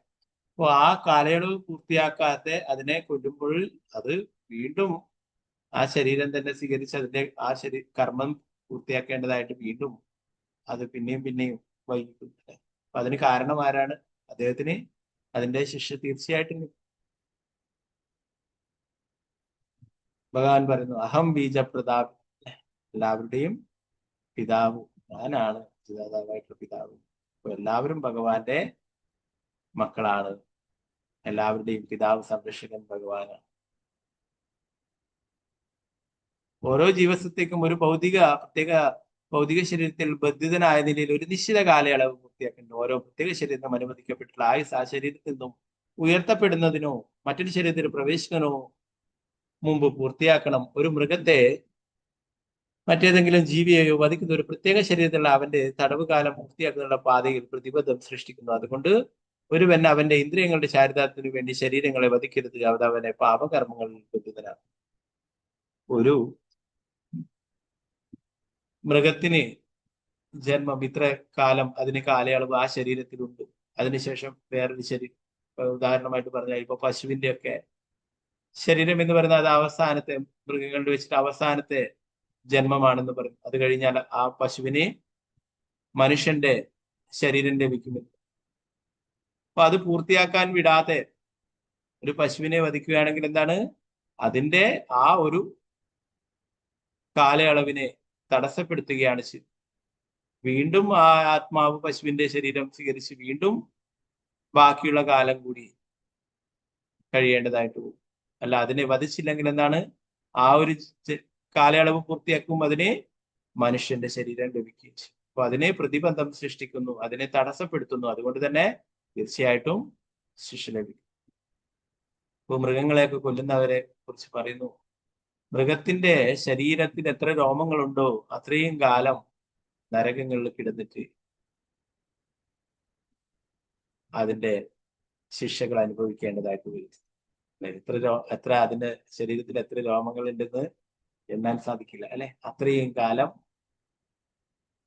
A: അപ്പൊ ആ കാലയളവ് പൂർത്തിയാക്കാതെ അതിനെ കൊല്ലുമ്പോൾ അത് വീണ്ടും ആ ശരീരം തന്നെ സ്വീകരിച്ച് അതിന്റെ ആ കർമ്മം പൂർത്തിയാക്കേണ്ടതായിട്ട് വീണ്ടും അത് പിന്നെയും വൈകിട്ടും. അപ്പൊ അതിന് കാരണം ആരാണ്? അദ്ദേഹത്തിന് അതിന്റെ ശിക്ഷ തീർച്ചയായിട്ടും. ഭഗവാൻ പറയുന്നു, അഹം ബീജപ്രതാപ്, എല്ലാവരുടെയും പിതാവ് ഞാനാണ്, പിതാവായിട്ടുള്ള പിതാവ്. അപ്പൊ എല്ലാവരും ഭഗവാന്റെ മക്കളാണ്. എല്ലാവരുടെയും പിതാവ്, സംരക്ഷകൻ ഭഗവാനാണ്. ഓരോ ജീവസത്തേക്കും ഒരു പ്രത്യേക ഭൗതിക ശരീരത്തിൽ ബന്ധിതനായ നിലയിൽ ഒരു നിശ്ചിത കാലയളവ് പൂർത്തിയാക്കുന്നു. ഓരോ പ്രത്യേക ശരീരത്തിനും അനുവദിക്കപ്പെട്ടുള്ള ആയുസ് ആ ശരീരത്തിൽ നിന്നും ഉയർത്തപ്പെടുന്നതിനോ മറ്റൊരു ശരീരത്തിൽ പ്രവേശിക്കുന്നതിനോ മുമ്പ് പൂർത്തിയാക്കണം. ഒരു മൃഗത്തെ മറ്റേതെങ്കിലും ജീവിയെയോ വധിക്കുന്ന ഒരു പ്രത്യേക ശരീരത്തിലുള്ള അവന്റെ തടവ് കാലം പൂർത്തിയാക്കുന്നതിനുള്ള പാതയിൽ പ്രതിബദ്ധം സൃഷ്ടിക്കുന്നു. അതുകൊണ്ട് ഒരുവൻ അവന്റെ ഇന്ദ്രിയങ്ങളുടെ ചാരിതാർത്ഥ്യത്തിനു വേണ്ടി ശരീരങ്ങളെ വധിക്കരുത്, അത് അവനെ പാപകർമ്മങ്ങളിൽ ബന്ധിതനാണ്. ഒരു മൃഗത്തിന് ജന്മം ഇത്ര കാലം, അതിന് കാലയളവ് ആ ശരീരത്തിലുണ്ട്. അതിനുശേഷം വേറൊരു ശരീരം, ഉദാഹരണമായിട്ട് പറഞ്ഞാൽ ഇപ്പൊ പശുവിന്റെ ഒക്കെ ശരീരം എന്ന് പറയുന്നത് അത് അവസാനത്തെ, മൃഗങ്ങളുടെ വെച്ചിട്ട് അവസാനത്തെ ജന്മമാണെന്ന് പറയും. അത് കഴിഞ്ഞാൽ ആ പശുവിന് മനുഷ്യന്റെ ശരീരം ലഭിക്കുമെന്ന്. അപ്പൊ അത് പൂർത്തിയാക്കാൻ വിടാതെ ഒരു പശുവിനെ വധിക്കുകയാണെങ്കിൽ എന്താണ്? അതിന്റെ ആ ഒരു കാലയളവിനെ തടസ്സപ്പെടുത്തുകയാണ് ചെയ്തത്. വീണ്ടും ആ ആത്മാവ് പശുവിന്റെ ശരീരം സ്വീകരിച്ച് വീണ്ടും ബാക്കിയുള്ള കാലം കൂടി കഴിയേണ്ടതായിട്ട് പോകും. അല്ല, അതിനെ വധിച്ചില്ലെങ്കിൽ എന്താണ്? ആ ഒരു കാലയളവ് പൂർത്തിയാക്കും അതിനെ മനുഷ്യന്റെ ശരീരം ലഭിക്കുകയും ചെയ്യും. അപ്പൊ അതിനെ പ്രതിബന്ധം സൃഷ്ടിക്കുന്നു, അതിനെ തടസ്സപ്പെടുത്തുന്നു. അതുകൊണ്ട് തന്നെ തീർച്ചയായിട്ടും ശിക്ഷ ലഭിക്കും. ഇപ്പൊ മൃഗങ്ങളെയൊക്കെ കൊല്ലുന്നവരെ കുറിച്ച് പറയുന്നു, മൃഗത്തിന്റെ ശരീരത്തിൽ എത്ര രോമങ്ങളുണ്ടോ അത്രയും കാലം നരകങ്ങളിൽ കിടന്നിട്ട് അതിന്റെ ശിക്ഷകൾ അനുഭവിക്കേണ്ടതായിട്ട് വരും. എത്ര അതിന്റെ ശരീരത്തിൽ എത്ര രോമങ്ങൾ ഉണ്ടെന്ന് എണ്ണാൻ സാധിക്കില്ല, അല്ലെ? അത്രയും കാലം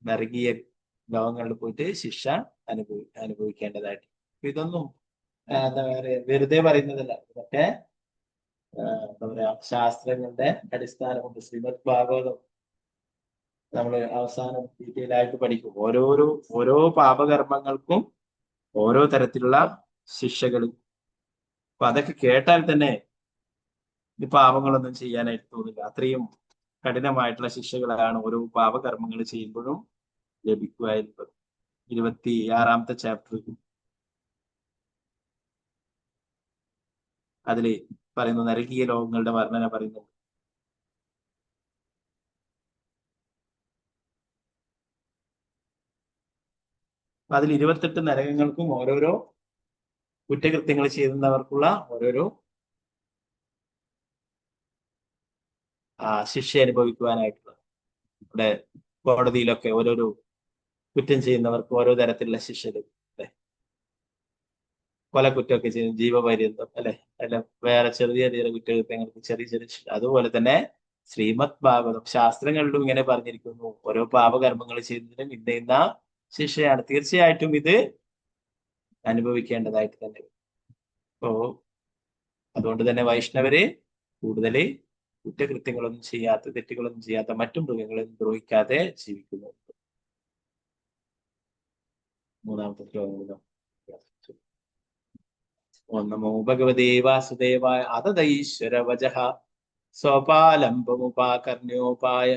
A: നരകീയ ലോകങ്ങളിൽ പോയിട്ട് ശിക്ഷ അനുഭവിക്കേണ്ടതായിട്ട്. ഇതൊന്നും എന്താ പറയുക, വെറുതെ പറയുന്നതല്ല. ഇതൊക്കെ എന്താ പറയാ, ശാസ്ത്രങ്ങളുടെ അടിസ്ഥാനമുണ്ട്. ശ്രീമദ് ഭാഗവതം നമ്മൾ അവസാനം ഡീറ്റെയിൽ ആയിട്ട് പഠിക്കും. ഓരോ പാപകർമ്മങ്ങൾക്കും ഓരോ തരത്തിലുള്ള ശിക്ഷകൾ. അപ്പൊ അതൊക്കെ കേട്ടാൽ തന്നെ ഈ പാപങ്ങളൊന്നും ചെയ്യാനായിട്ട് തോന്നില്ല. അത്രയും കഠിനമായിട്ടുള്ള ശിക്ഷകളാണ് ഓരോ പാപകർമ്മങ്ങൾ ചെയ്യുമ്പോഴും ലഭിക്കുമായിരുന്നത്. 26-ാമത്തെ ചാപ്റ്റർ. അതില് പറയുന്നു, നരകീയ ലോകങ്ങളുടെ വർണ്ണന പറയുന്നു. അതിൽ 28 നരകങ്ങൾക്കും ഓരോരോ കുറ്റകൃത്യങ്ങൾ ചെയ്യുന്നവർക്കുള്ള ഓരോരോ ശിക്ഷ അനുഭവിക്കുവാനായിട്ടുള്ള, ഇവിടെ കോടതിയിലൊക്കെ ഓരോരോ കുറ്റം ചെയ്യുന്നവർക്ക് ഓരോ തരത്തിലുള്ള ശിക്ഷ ലഭിക്കും. അല്ലെ, കൊലക്കുറ്റമൊക്കെ ചെയ്യുന്ന ജീവപര്യന്തം, അല്ലെ, അല്ല വേറെ ചെറിയ ചെറിയ കുറ്റകൃത്യങ്ങൾക്ക് ചെറിയ ചെറിയ ശിക്ഷ. അതുപോലെ തന്നെ ശ്രീമദ് ഭാഗവതം ശാസ്ത്രങ്ങളിലും ഇങ്ങനെ പറഞ്ഞിരിക്കുന്നു, ഓരോ പാപകർമ്മങ്ങൾ ചെയ്യുന്നതിനും ഇന്ന ശിക്ഷയാണ്. തീർച്ചയായിട്ടും ഇത് അനുഭവിക്കേണ്ടതായിട്ട് തന്നെ. അപ്പോ അതുകൊണ്ട് തന്നെ വൈഷ്ണവര് കൂടുതൽ കുറ്റകൃത്യങ്ങളൊന്നും ചെയ്യാത്ത, തെറ്റുകളൊന്നും ചെയ്യാത്ത, മറ്റു മൃഗങ്ങളൊന്നും ദ്രോഹിക്കാതെ ജീവിക്കുന്നു. 3-ാമത്തെ ശ്ലോകം. ഓം നമോ ഭഗവതേ വാസുദേവായ അതതൈശ്വര വചഃ സ്വപാലംബമുപാകർണ്യോപായ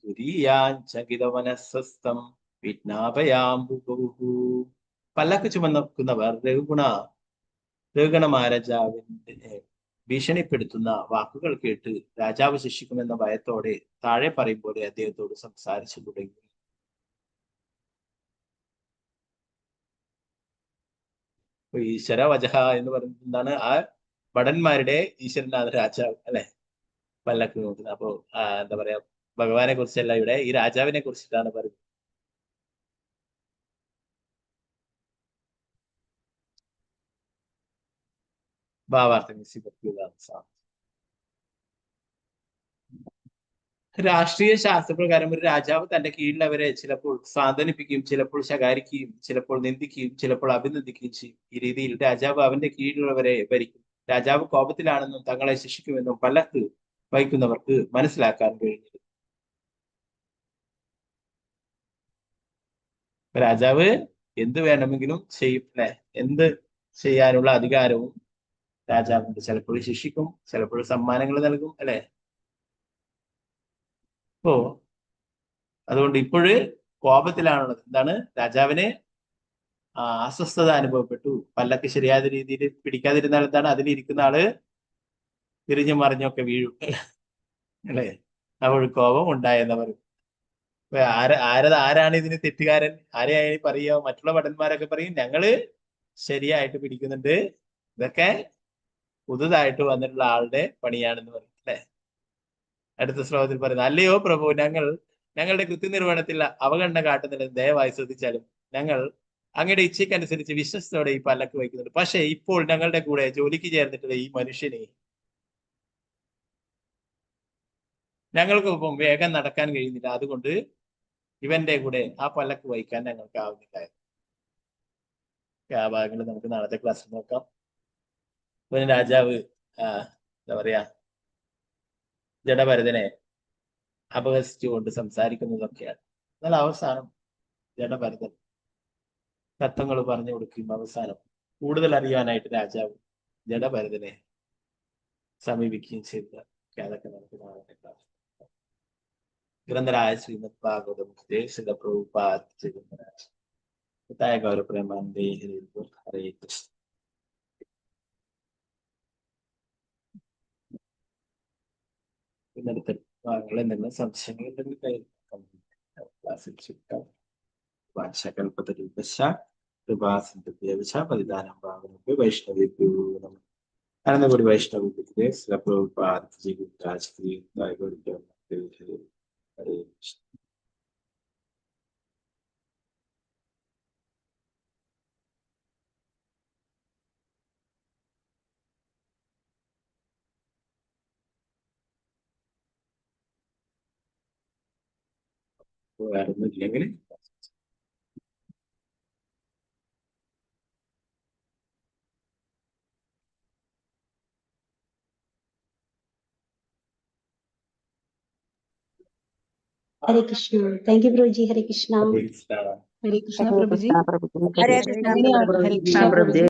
A: തുരീയാഞ്ചകിതമനസ്സസ്തം വിജ്ഞാപയാംബുഭുഃ. പല്ലക്ക് ചുമന്നവർ രഘുഗണ മഹാരാജാവിനെ ഭീഷണിപ്പെടുത്തുന്ന വാക്കുകൾ കേട്ട് രാജാവ് ശിക്ഷിക്കുമെന്ന ഭയത്തോടെ താഴെ പറയും പോലെ അദ്ദേഹത്തോട് സംസാരിച്ചു തുടങ്ങി. ഈശ്വര വചഃ എന്ന് പറയുന്നത് എന്താണ്? ആ ഭടന്മാരുടെ ഈശ്വരനാണ് രാജാവ്, അല്ലെ, പല്ലക്ക് നോക്കുന്നത്. അപ്പോ എന്താ പറയാ, ഭഗവാനെ കുറിച്ചല്ല, ഇവിടെ ഈ രാജാവിനെ കുറിച്ചിട്ടാണ് പറയുന്നത്. ഭാവാർത്ഥം. രാഷ്ട്രീയ ശാസ്ത്രപ്രകാരം ഒരു രാജാവ് തന്റെ കീഴിലുള്ളവരെ ചിലപ്പോൾ സാന്ത്വനിപ്പിക്കുകയും ചിലപ്പോൾ ശകാരിക്കുകയും ചിലപ്പോൾ നിന്ദിക്കുകയും ചിലപ്പോൾ അഭിനന്ദിക്കുകയും ചെയ്യും. ഈ രീതിയിൽ രാജാവ് അവന്റെ കീഴിലുള്ളവരെ ഭരിക്കും. രാജാവ് കോപത്തിലാണെന്നും തങ്ങളെ ശിക്ഷിക്കുമെന്നും പല്ലക്ക് വഹിക്കുന്നവർക്ക് മനസ്സിലാക്കാൻ കഴിഞ്ഞിരുന്നു. രാജാവ് എന്ത് വേണമെങ്കിലും ചെയ്യും, അല്ലെ, എന്ത് ചെയ്യാനുള്ള അധികാരവും രാജാവുണ്ട്. ചിലപ്പോൾ ശിക്ഷിക്കും, ചിലപ്പോൾ സമ്മാനങ്ങൾ നൽകും, അല്ലെ. അപ്പോ അതുകൊണ്ട് ഇപ്പോഴ് കോപത്തിലാണുള്ളത്. എന്താണ്? രാജാവിന് അസ്വസ്ഥത അനുഭവപ്പെട്ടു. പല്ലക്ക് ശരിയായ രീതിയിൽ പിടിക്കാതിരുന്നാൽ എന്താണ്? അതിലിരിക്കുന്ന ആള് തിരിഞ്ഞു മറിഞ്ഞൊക്കെ വീഴും, അല്ലെ. അപ്പോൾ കോപം ഉണ്ടായെന്ന് പറയും. ആരാണ് ഇതിന് തെറ്റുകാരൻ? ആരെയായി പറയുക? മറ്റുള്ള ഭടന്മാരൊക്കെ പറയും, ഞങ്ങള് ശരിയായിട്ട് പിടിക്കുന്നുണ്ട്, ഇതൊക്കെ പുതുതായിട്ട് വന്നിട്ടുള്ള ആളുടെ പണിയാണെന്ന് പറയും, അല്ലെ. അടുത്ത ശ്ലോകത്തിൽ പറയുന്നത്, അല്ലയോ പ്രഭു, ഞങ്ങളുടെ കൃത്യനിർവഹണത്തിൽ അവഗണന കാട്ടുന്നില്ല. ദയവായി ശ്രദ്ധിച്ചാലും ഞങ്ങൾ അങ്ങയുടെ ഇച്ഛയ്ക്കനുസരിച്ച് വിശ്വസ്തയോടെ ഈ പല്ലക്ക് വഹിക്കുന്നുണ്ട്. പക്ഷെ ഇപ്പോൾ ഞങ്ങളുടെ കൂടെ ജോലിക്ക് ചേർന്നിട്ടുള്ള ഈ മനുഷ്യനെ ഞങ്ങൾക്കൊപ്പം വേഗം നടക്കാൻ കഴിയുന്നില്ല. അതുകൊണ്ട് ഇവന്റെ കൂടെ ആ പല്ലക്ക് വഹിക്കാൻ ഞങ്ങൾക്ക് ആവുന്നില്ല. ആ ഭാഗങ്ങൾ നമുക്ക് നാളത്തെ ക്ലാസ്സിൽ നോക്കാം. പിന്നെ രാജാവ് എന്താ പറയാ, ജഡഭരതനെ അപഹസിച്ചുകൊണ്ട് സംസാരിക്കുന്നതൊക്കെയാണ്. എന്നാൽ അവസാനം ജഡഭരതൻ തത്വങ്ങൾ പറഞ്ഞു കൊടുക്കുകയും അവസാനം കൂടുതൽ അറിയാനായിട്ട് രാജാവ് ജഡഭരതനെ സമീപിക്കുകയും ചെയ്തത്. അതൊക്കെ നമുക്ക് നാളത്തെ ക്ലാസ്. ഗ്രന്ഥരായ ശ്രീമദ് ഭാഗവതം ഗൗരപ്രേമാനന്ദേ ഹരേ കൃഷ്ണ. പിന്നടുത്ത ഭാഗങ്ങൾ എന്തെങ്കിലും സംശയങ്ങൾ ഉണ്ടെങ്കിൽ ക്ലാസ്സിൽ ചുറ്റാം. വാശകൽപതരൂപശ കൃപാസിന്ധുഭ്യവശ പതിദാനം ഭാഗങ്ങൾക്ക് വൈഷ്ണവേഭ്യോ നമഃ. അനന്തകോടി വൈഷ്ണവ ഹരേ കൃഷ്ണ. വേറെ ഒന്നും ഇല്ലെങ്കിൽ
T: Hare Krishna. Thank you, Prabhuji. Hare Krishna.
A: ഹരേ കൃഷ്ണ.
I: ഹരേ കൃഷ്ണ
N: ഹരേ
I: പ്രഭുജി.
N: കൃഷ്ണ പ്രഭു.
J: ഹരേ കൃഷ്ണ
I: എങ്ങനെയാണ്?
J: പ്രഭു.
I: ഹരേ കൃഷ്ണ പ്രഭുജി.